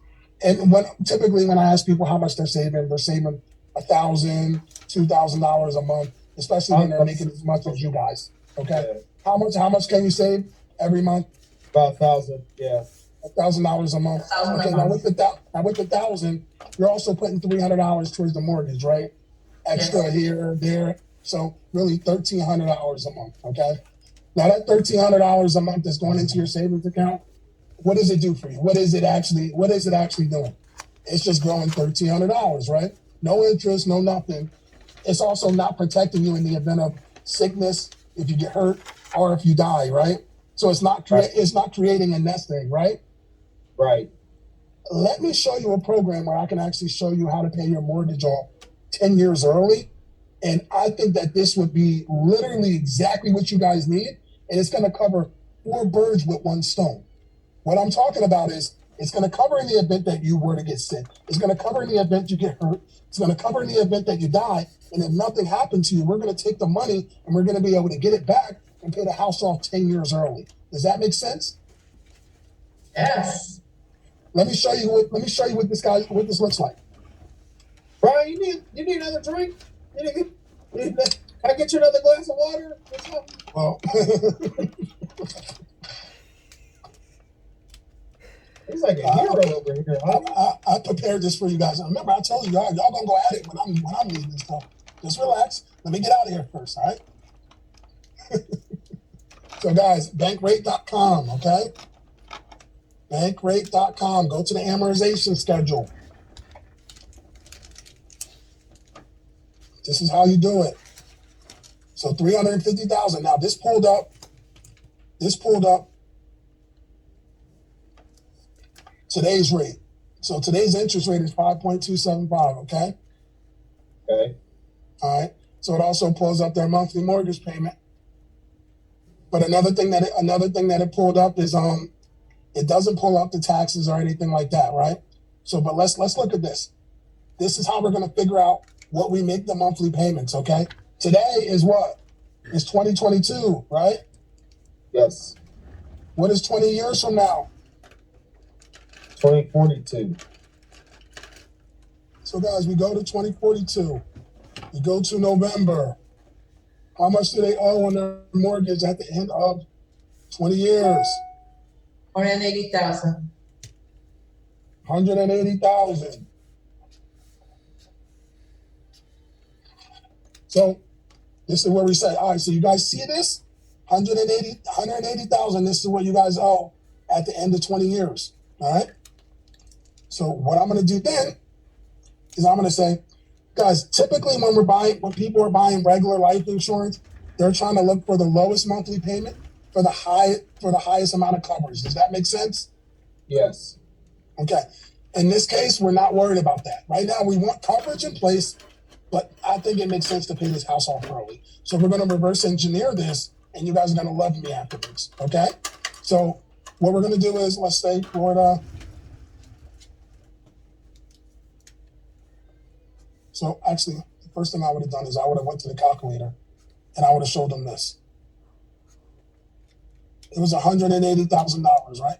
And typically when I ask people how much they're saving $1,000, $2,000 a month, especially when they're making as much as you guys. Okay. Yeah. How much can you save every month? About $1,000, yeah. $1,000 a month. Okay, now with the $1,000, you're also putting $300 towards the mortgage, right? Extra here, there. So really $1,300 a month. Okay. Now that $1,300 a month is going into your savings account. What does it do for you? What is it actually doing? It's just growing $1,300, right? No interest, no nothing. It's also not protecting you in the event of sickness, if you get hurt, or if you die, right? So it's not creating a nest egg, right? Right. Let me show you a program where I can actually show you how to pay your mortgage off 10 years early. And I think that this would be literally exactly what you guys need. And it's going to cover 4 birds with 1 stone. What I'm talking about is it's going to cover in the event that you were to get sick. It's going to cover in the event you get hurt. It's going to cover in the event that you die. And if nothing happened to you, we're going to take the money and we're going to be able to get it back and pay the house off 10 years early. Does that make sense? Yes. Let me show you what this looks like. Bryan, you need another drink? Can I get you another glass of water or something? Well, He's like a hero over here, huh? I prepared this for you guys. Remember, I told you y'all gonna go at it when I'm leaving this stuff. Just relax. Let me get out of here first, all right? So guys, bankrate.com, okay? Bankrate.com. Go to the amortization schedule. This is how you do it. So $350,000. Now this pulled up today's rate. So today's interest rate is 5.275, okay? Okay. All right. So it also pulls up their monthly mortgage payment. But another thing that it pulled up is it doesn't pull up the taxes or anything like that, right? So but let's look at this. This is how we're gonna figure out what we make the monthly payments, okay? Today is what? It's 2022, right? Yes. What is 20 years from now? 2042. So guys, we go to 2042. We go to November. How much do they owe on their mortgage at the end of 20 years? 180,000. 180,000. So this is where we say, all right, so you guys see this? 180,000, this is what you guys owe at the end of 20 years. All right? So what I'm gonna do then is I'm gonna say, guys, typically when people are buying regular life insurance, they're trying to look for the lowest monthly payment for the highest amount of coverage. Does that make sense? Yes. Okay. In this case, we're not worried about that. Right now, we want coverage in place, but I think it makes sense to pay this house off early. So we're going to reverse engineer this, and you guys are going to love me afterwards. Okay? So what we're going to do is, let's say Florida. So actually, the first thing I would have done is I would have went to the calculator, and I would have showed them this. It was $180,000, right?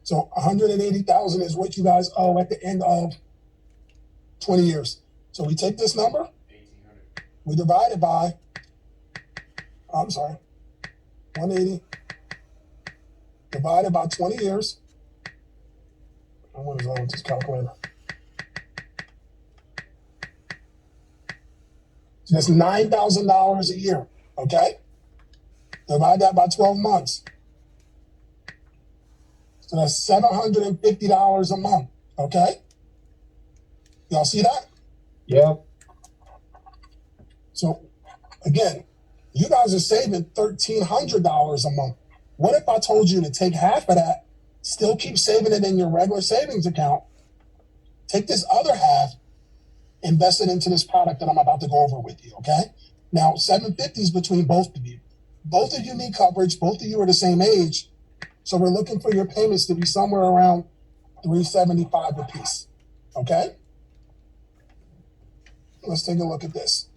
So $180,000 is what you guys owe at the end of 20 years. So we take this number, we divide it by I'm sorry, 180 divided by 20 years. And what is wrong with this calculator? So that's $9,000 a year, okay? Divide that by 12 months. So that's $750 a month, okay? Y'all see that? Yep. So again, you guys are saving $1,300 a month. What if I told you to take half of that, still keep saving it in your regular savings account, take this other half, invest it into this product that I'm about to go over with you, okay? Now, $750 is between both of you. Both of you need coverage. Both of you are the same age. So we're looking for your payments to be somewhere around $375 a piece, okay? Let's take a look at this.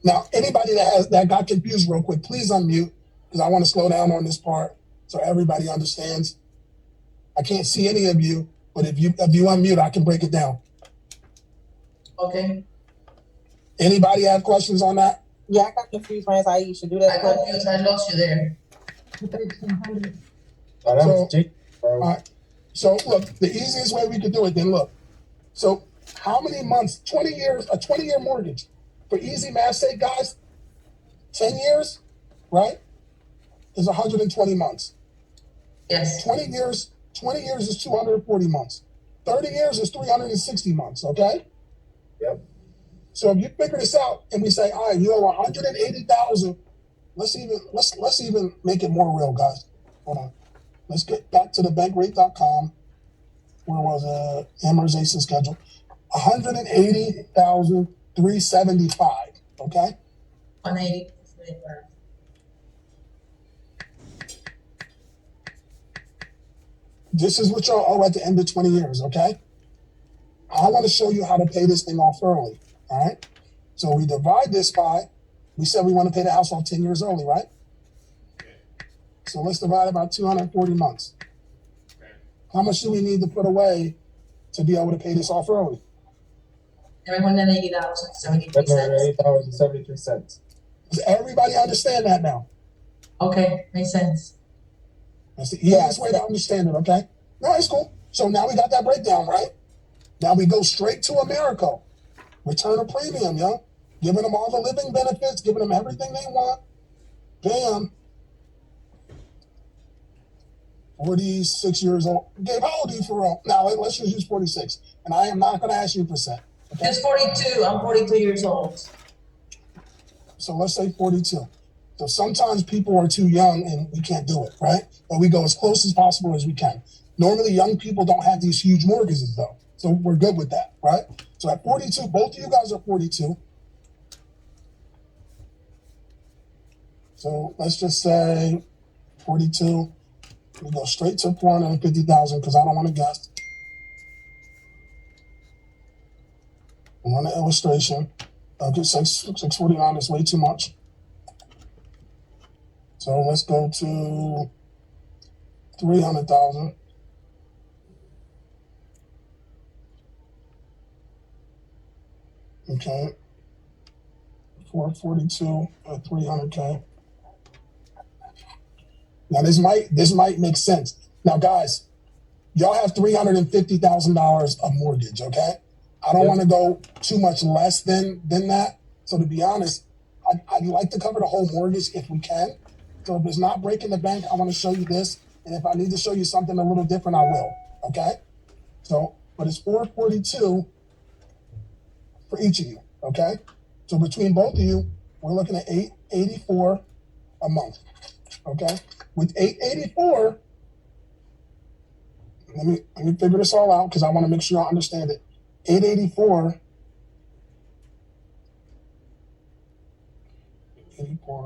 Now, anybody that got confused real quick, please unmute, because I want to slow down on this part so everybody understands. I can't see any of you, but if you unmute, I can break it down. Okay. Anybody have questions on that? Yeah, I got confused when I saw you should do that. I confused. I lost you there. Oh, that was Jake, bro. All right. So look, the easiest way we could do it then, look. So how many months, 20 years, a 20-year mortgage? For easy math's sake, guys, 10 years, right, is 120 months. Yes. 20 years is 240 months. 30 years is 360 months, okay? Yep. So if you figure this out and we say, all right, you owe 180,000, let's even make it more real, guys. Hold on. Let's get back to the bankrate.com. Where was amortization schedule? 180,375. Okay. 180. This is what y'all owe at the end of 20 years. Okay. I want to show you how to pay this thing off early. All right. So we divide this by. We said we want to pay the house off 10 years early, right? So let's divide it by 240 months. How much do we need to put away to be able to pay this off early? $780.73. $780.73. Does everybody understand that now? Okay, makes sense. That's the easiest way to understand it, okay? No, it's cool. So now we got that breakdown, right? Now we go straight to America. Return a premium, yo. Giving them all the living benefits, giving them everything they want. Bam. 46 years old. Gabe, how old are you for real? Now, let's just use 46. And I am not going to ask you percent. Okay? He's 42. I'm 42 years old. So let's say 42. So sometimes people are too young and we can't do it, right? But we go as close as possible as we can. Normally, young people don't have these huge mortgages, though. So we're good with that, right? So at 42, both of you guys are 42. So let's just say 42. We go straight to 450,000 because I don't want to guess. I want an illustration. Okay, 649 is way too much. So let's go to 300,000. Okay. 442 at 300K. Now this might make sense. Now guys, y'all have $350,000 of mortgage, okay? I don't want to go too much less than that. So to be honest, I'd like to cover the whole mortgage if we can. So if it's not breaking the bank, I want to show you this. And if I need to show you something a little different, I will, okay? So, but it's 442 for each of you, okay? So between both of you, we're looking at $884 a month, okay? With $884, let me figure this all out because I want to make sure I understand it. $884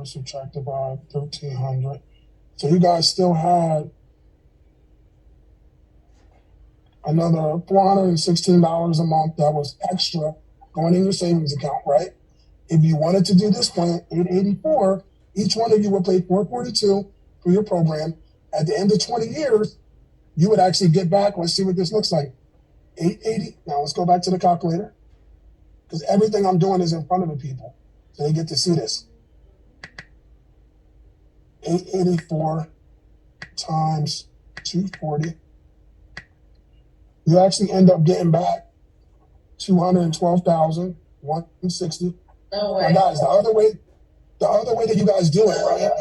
subtracted by 1,300. So you guys still had another $416 a month that was extra going in your savings account, right? If you wanted to do this plan, $884, each one of you would pay $442 for your program. At the end of 20 years, you would actually get back. Let's see what this looks like. $880. Now let's go back to the calculator because everything I'm doing is in front of the people, so they get to see this. 884 times 240. You actually end up getting back 212,160. No Now, way. guys, the other way that you guys do it, right?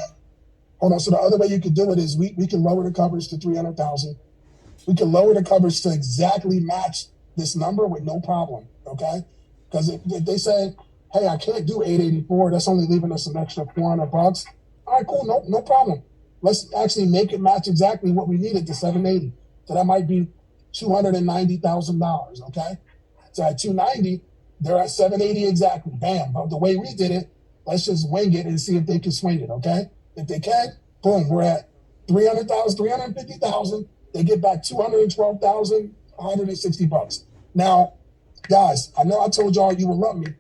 Hold on. So the other way you could do it is we can lower the coverage to 300,000. We can lower the coverage to exactly match this number with no problem. Okay? Because if they say, hey, I can't do 884, that's only leaving us an extra $400. All right, cool. No problem. Let's actually make it match exactly what we needed to 780. So that might be $290,000. Okay? So at 290, they're at 780 exactly. Bam. But the way we did it, let's just wing it and see if they can swing it. Okay? If they can, boom, we're at 300,000, 350,000. They get back 212,160 bucks. Now, guys, I know I told y'all you would love me,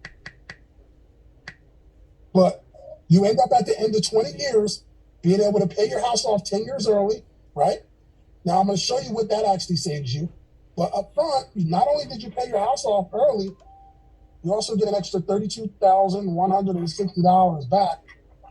but you end up at the end of 20 years being able to pay your house off 10 years early, right? Now I'm going to show you what that actually saves you. But up front, not only did you pay your house off early, you also get an extra $32,160 back,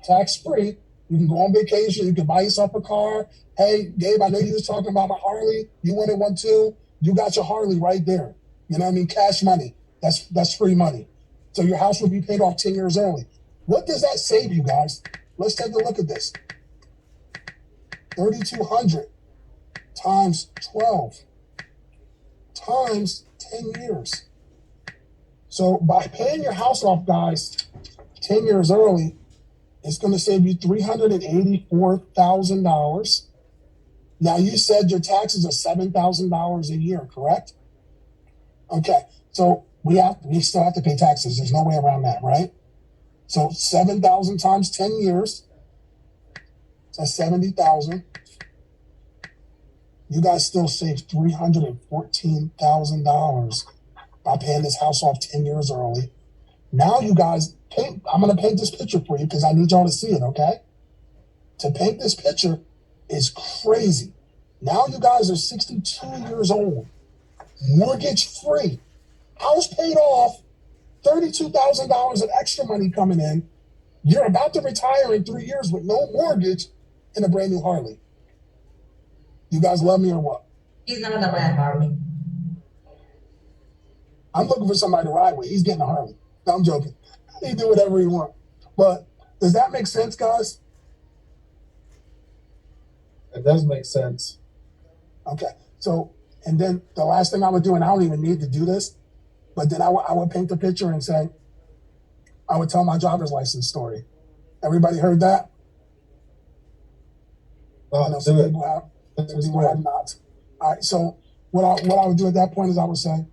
tax-free. You can go on vacation. You can buy yourself a car. Hey, Gabe, I know you was talking about my Harley. You wanted one too. You got your Harley right there. You know what I mean? Cash money. That's free money. So your house will be paid off 10 years early. What does that save you guys? Let's take a look at this. 3,200 times 12 times 10 years. So by paying your house off, guys, 10 years early, it's going to save you $384,000. Now, you said your taxes are $7,000 a year, correct? Okay, so we still have to pay taxes. There's no way around that, right? So 7,000 times 10 years, that's 70,000. You guys still save $314,000 by paying this house off 10 years early. Now you guys, I'm going to paint this picture for you because I need y'all to see it, okay? To paint this picture is crazy. Now you guys are 62 years old, mortgage free, house paid off, $32,000 of extra money coming in. You're about to retire in 3 years with no mortgage and a brand new Harley. You guys love me or what? He's not gonna buy a Harley. I'm looking for somebody to ride with. He's getting a Harley. No, I'm joking. He do whatever he wants. But does that make sense, guys? It does make sense. Okay. So, and then the last thing I would do, and I don't even need to do this, but then I would paint the picture and say, I would tell my driver's license story. Everybody heard that? I know some people have. Some people have not. All right. So what I would do at that point is I would say,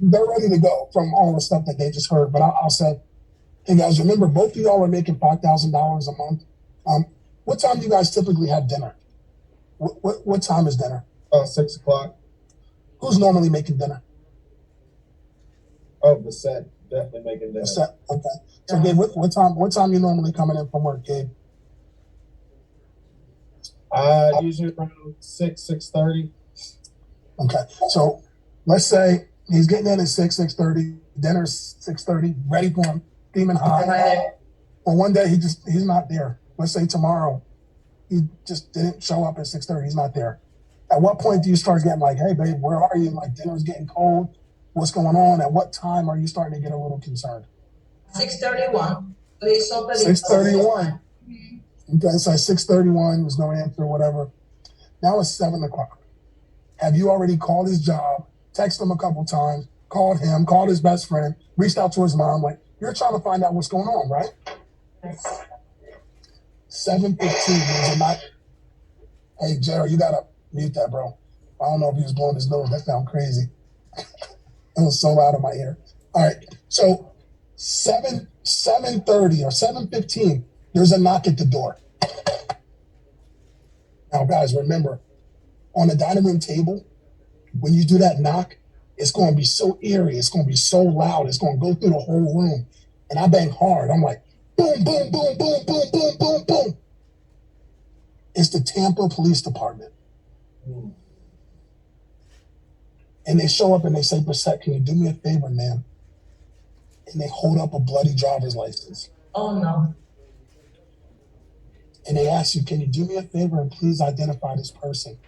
they're ready to go from all the stuff that they just heard. But I'll say, hey guys, remember both of y'all are making $5,000 a month. What time do you guys typically have dinner? What time is dinner? 6 o'clock. Who's normally making dinner? Oh, the set definitely making dinner. The set. Okay. So Gabe, what time you normally coming in from work, Gabe? Usually around 6:30. Okay. So let's say he's getting in at 6:30. Dinner's 6:30, ready for him, steaming hot. Well, one day he's not there. Let's say tomorrow he just didn't show up at 6:30. He's not there. At what point do you start getting like, hey babe, where are you? Like dinner's getting cold. What's going on? At what time are you starting to get a little concerned? 6:31. 6:31. Okay, so at 6:31, there's no answer, whatever. Now it's 7 o'clock. Have you already called his job, texted him a couple times, called him, called his best friend, reached out to his mom? Like, you're trying to find out what's going on, right? Yes. 7:15. There's a not. Hey, Jared, you gotta mute that, bro. I don't know if he was blowing his nose. That sounds crazy. It was so loud in my ear. All right, so 7:30 or 7:15. There's a knock at the door. Now, guys, remember, on the dining room table, when you do that knock, it's going to be so eerie. It's going to be so loud. It's going to go through the whole room. And I bang hard. I'm like, boom, boom, boom, boom, boom, boom, boom, boom. It's the Tampa Police Department. And they show up and they say, Brissette, can you do me a favor, man? And they hold up a bloody driver's license. Oh, no. and they ask you, can you do me a favor and please identify this person?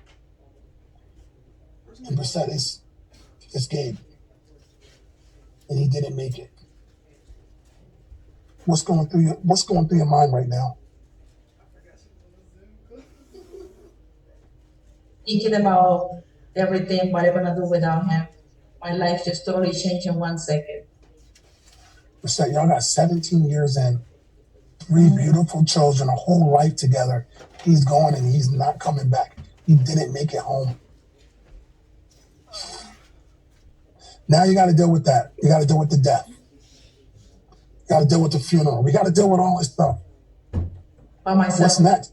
And Brissette, it's Gabe. And he didn't make it. What's going through your mind right now? Thinking about everything, what I'm gonna do without him. My life just totally changed in 1 second. Brissette, y'all got 17 years in, 3 beautiful children, a whole life together. He's going and he's not coming back. He didn't make it home. Now you got to deal with that. You got to deal with the death. You got to deal with the funeral. We got to deal with all this stuff. By myself. What's next?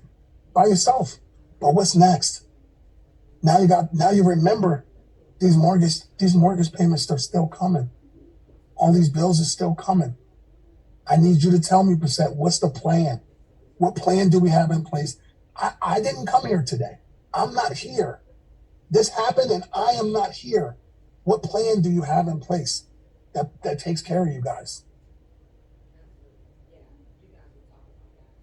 By yourself. But what's next? Now you remember these mortgage payments are still coming. All these bills are still coming. I need you to tell me, Brissette, what's the plan? What plan do we have in place? I didn't come here today. I'm not here. This happened and I am not here. What plan do you have in place that takes care of you guys?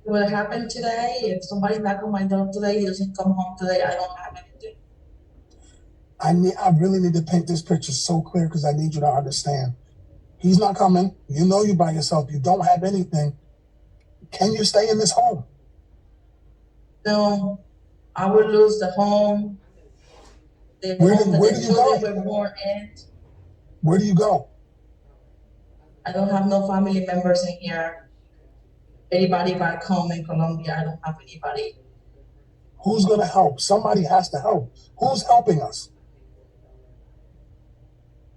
What happened today, if somebody knock on my door today, he doesn't come home today, I don't have anything. I really need to paint this picture so clear because I need you to understand. He's not coming. You know you by yourself. You don't have anything. Can you stay in this home? No, I would lose the home. The Where home that do the you children go? were born in. Where do you go? I don't have no family members in here. Anybody back home in Colombia, I don't have anybody. Who's going to help? Somebody has to help. Who's helping us?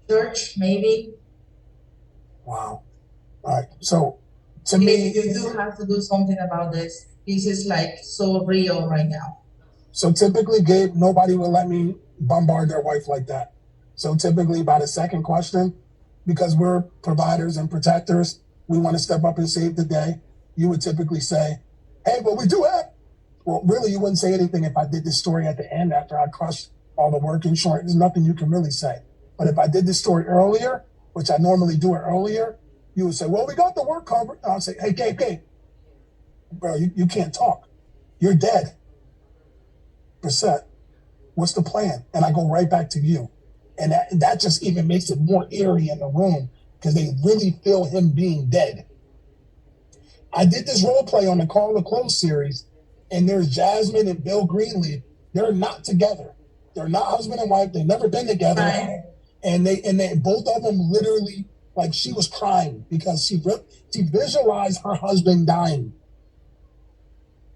Church, maybe. Wow. All right. So to me, You do have to do something about this. This is like so real right now. so typically, Gabe, nobody will let me bombard their wife like that. So typically by the second question, because we're providers and protectors, we want to step up and save the day. You would typically say, hey, but we do have. Well, really, you wouldn't say anything if I did this story at the end after I crushed all the work insurance. There's nothing you can really say. But if I did this story earlier, which I normally do it earlier, you would say, well, we got the work covered. And I'll say, hey, Gabe, bro, you can't talk. You're dead. Brissette, what's the plan? And I go right back to you. And that just even makes it more eerie in the room because they really feel him being dead. I did this role play on the Call to Close series, and there's Jasmine and Bill Greenleaf. They're not together. They're not husband and wife. They've never been together. Right. And they both of them literally, like, she was crying because she visualized her husband dying.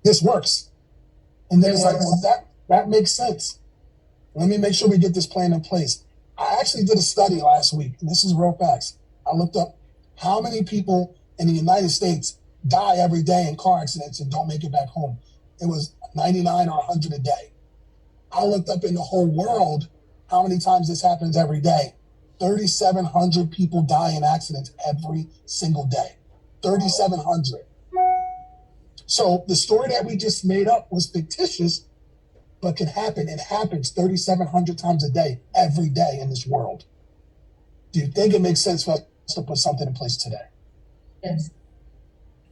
This works. And then it's like, well, that makes sense. Let me make sure we get this plan in place. I actually did a study last week, and this is real facts. I looked up how many people in the United States die every day in car accidents and don't make it back home. It was 99 or 100 a day. I looked up in the whole world how many times this happens every day. 3,700 people die in accidents every single day. 3,700. So the story that we just made up was fictitious, but can happen. It happens 3,700 times a day, every day in this world. Do you think it makes sense for us to put something in place today? Yes.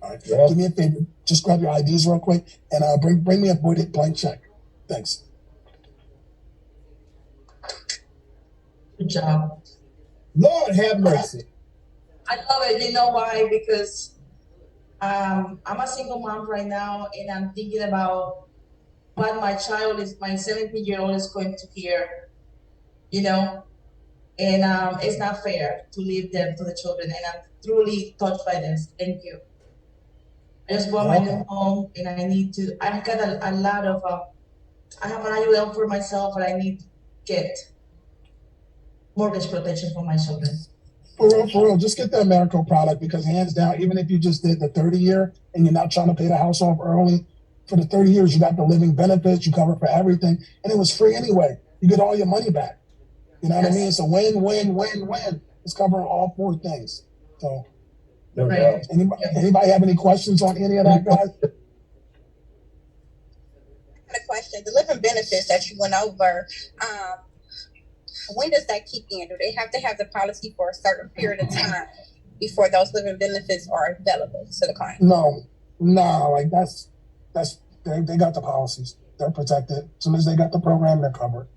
All right. Yeah. Do me a favor. Just grab your IDs real quick and bring me a voided blank check. Thanks. Good job. Lord have mercy. I love it. You know why? Because I'm a single mom right now, and I'm thinking about what my 17-year-old is going to hear, and it's not fair to leave them to the children, and I'm truly touched by this. Thank you. I just bought my new home, and I've got a lot of, I have an IUL for myself, but I need to get mortgage protection for my children. For real, just get that Marico product because hands down, even if you just did the 30-year and you're not trying to pay the house off early, for the 30 years, you got the living benefits, you cover for everything, and it was free anyway. You get all your money back. You know what I mean? It's a win, win, win, win. It's covering all 4 things. So, Right. Anybody have any questions on any of that, guys? I had a question. The living benefits that you went over, when does that kick in? Do they have to have the policy for a certain period of time before those living benefits are available to the client? No, like that's They got the policies. They're protected. As soon as they got the program, they're covered.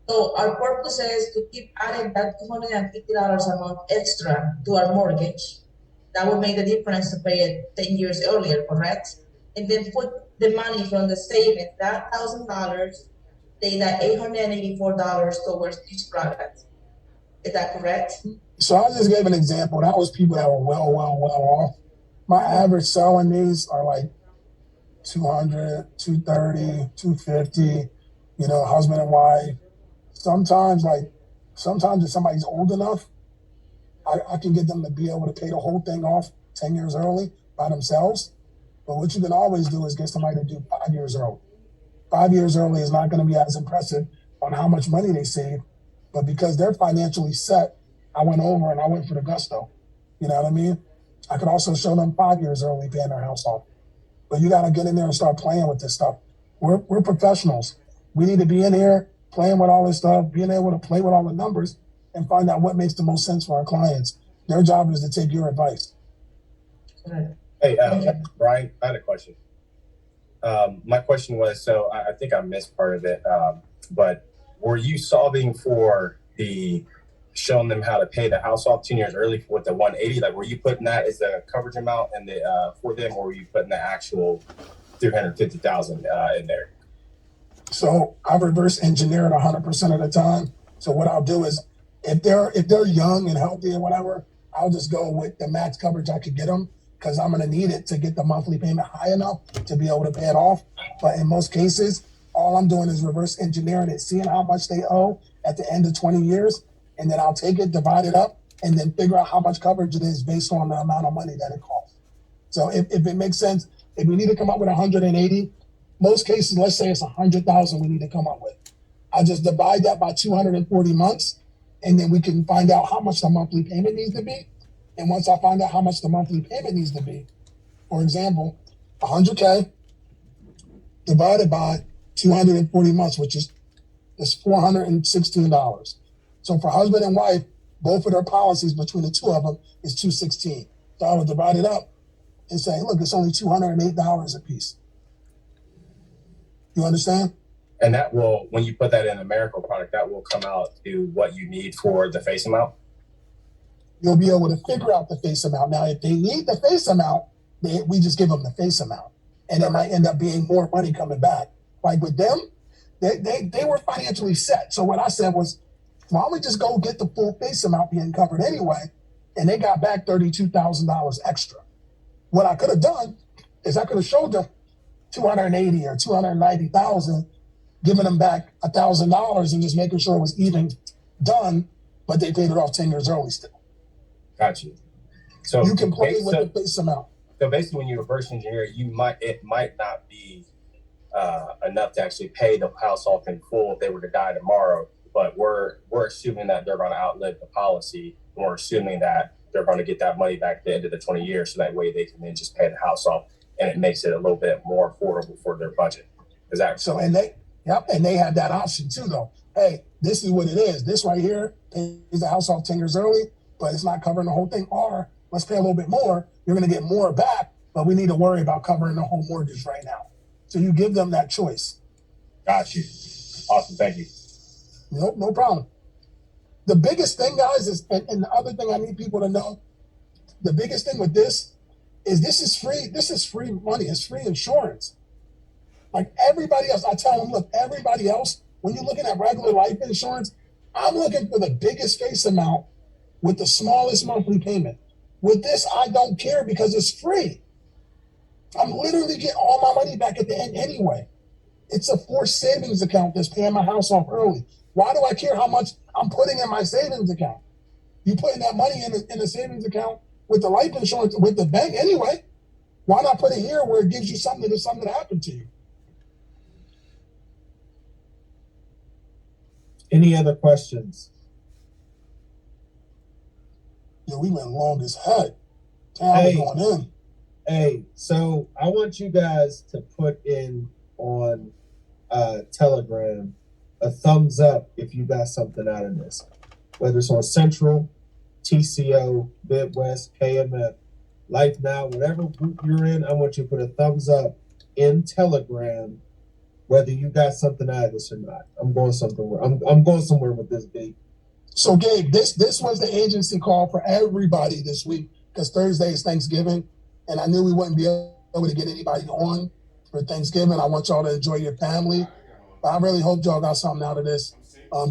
So our purpose is to keep adding that $250 a month extra to our mortgage. That would make the difference to pay it 10 years earlier, correct? And then put the money from the savings, that $1,000, pay that $884 towards each product. Is that correct? So I just gave an example. That was people that were well off. My average selling these are like 200, 230, 250, you know, husband and wife. Sometimes if somebody's old enough, I can get them to be able to pay the whole thing off 10 years early by themselves. But what you can always do is get somebody to do 5 years early. 5 years early is not going to be as impressive on how much money they save, but because they're financially set, I went over and I went for the gusto. You know what I mean? I could also show them 5 years early paying their house off. But you got to get in there and start playing with this stuff. We're professionals. We need to be in here playing with all this stuff, being able to play with all the numbers and find out what makes the most sense for our clients. Their job is to take your advice. Hey, Bryan, I had a question. My question was, so I think I missed part of it, but were you solving for the showing them how to pay the house off 10 years early with the 180? Like, were you putting that as the coverage amount and the for them, or were you putting the actual 350,000 in there? So I reverse engineer it 100% of the time. So what I'll do is, if they're young and healthy and whatever, I'll just go with the max coverage I could get them, because I'm going to need it to get the monthly payment high enough to be able to pay it off. But in most cases, all I'm doing is reverse engineering it, seeing how much they owe at the end of 20 years, and then I'll take it, divide it up, and then figure out how much coverage it is based on the amount of money that it costs. So if it makes sense, if we need to come up with 180, most cases, let's say it's 100,000 we need to come up with. I just divide that by 240 months, and then we can find out how much the monthly payment needs to be. And once I find out how much the monthly payment needs to be, for example, 100K divided by 240 months, which is $416. So for husband and wife, both of their policies between the two of them is $216. So I would divide it up and say, look, it's only $208 a piece. You understand? And that will, when you put that in a Miracle product, that will come out to what you need for the face amount? You'll be able to figure out the face amount. Now, if they need the face amount, we just give them the face amount. And it might end up being more money coming back. Like with them, they were financially set. So what I said was, why don't we just go get the full face amount being covered anyway? And they got back $32,000 extra. What I could have done is I could have showed them 280 or 290,000, giving them back $1,000 and just making sure it was even done, but they paid it off 10 years early still. Got you. So you can play with the face amount. So basically, when you reverse engineer, it might not be enough to actually pay the house off in full if they were to die tomorrow. But we're assuming that they're going to outlive the policy, and we're assuming that they're going to get that money back at the end of the 20 years, so that way they can then just pay the house off, and it makes it a little bit more affordable for their budget. Is that so? And they have that option too, though. Hey, this is what it is. This right here pays the house off 10 years early, but it's not covering the whole thing. Or let's pay a little bit more. You're going to get more back, but we need to worry about covering the whole mortgage right now. So you give them that choice. Got you. Awesome. Thank you. Nope, no problem. The biggest thing, guys, is, and the other thing I need people to know, the biggest thing with this is free. This is free money. It's free insurance. Like everybody else, I tell them, look, everybody else, when you're looking at regular life insurance, I'm looking for the biggest face amount with the smallest monthly payment. With this, I don't care because it's free. I'm literally getting all my money back at the end anyway. It's a forced savings account that's paying my house off early. Why do I care how much I'm putting in my savings account? You putting that money in a savings account with the life insurance with the bank anyway. Why not put it here where it gives you something if something happened to you? Any other questions? Yeah, we went long as heck. Damn, going in. Hey, so I want you guys to put in on Telegram a thumbs up if you got something out of this, whether it's on Central, TCO, Midwest, KMF. Life Now, whatever group you're in, I want you to put a thumbs up in Telegram, whether you got something out of this or not. I'm going somewhere. I'm going somewhere with this beat. So Gabe, this was the agency call for everybody this week because Thursday is Thanksgiving, and I knew we wouldn't be able to get anybody on for Thanksgiving. I want y'all to enjoy your family, but I really hope y'all got something out of this.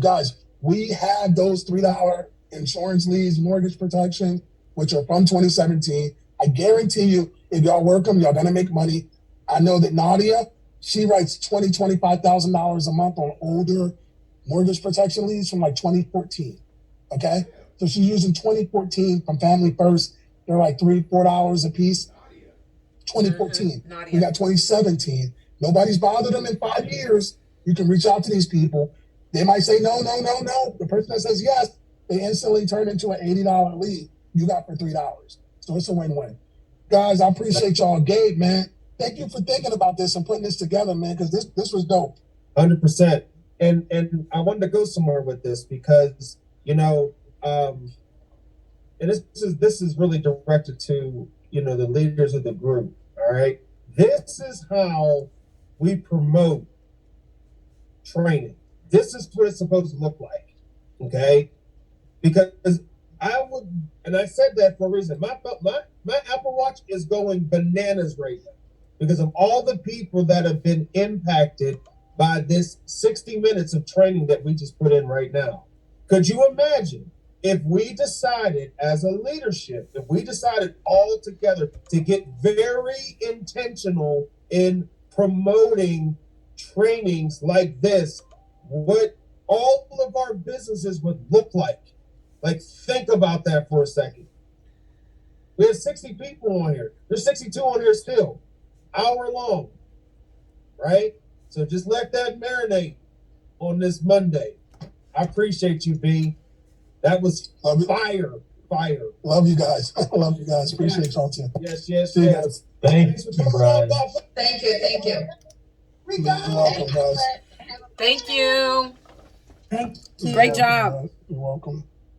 Guys, we have those $3 insurance leads, mortgage protection, which are from 2017. I guarantee you, if y'all work them, y'all gonna make money. I know that Nadia, she writes $25,000 a month on older mortgage protection leads from like 2014. Okay, so she's using 2014 from Family First. They're like $3-4 a piece. 2014. We got 2017. Nobody's bothered them in 5 years. You can reach out to these people. They might say no. The person that says yes, they instantly turn into an $80 lead you got for $3. So it's a win-win. Guys, I appreciate y'all. Gabe, man, thank you for thinking about this and putting this together, man, because this was dope. 100%. And I wanted to go somewhere with this because, and this is really directed to, the leaders of the group. All right. This is how we promote training. This is what it's supposed to look like. Okay. Because I said that for a reason. My Apple Watch is going bananas right now because of all the people that have been impacted by this 60 minutes of training that we just put in right now. Could you imagine if we decided as a leadership, if we decided all together to get very intentional in promoting trainings like this, what all of our businesses would look like? Like, think about that for a second. We have 60 people on here. There's 62 on here still. Hour long, right? So just let that marinate on this Monday. I appreciate you, B. That was fire. Love you guys. Love you guys. Appreciate y'all too. Yes. See you guys. Thank you, Bryan. Thank you. You're welcome, guys. Thank you. Thank you. Great job. You're welcome.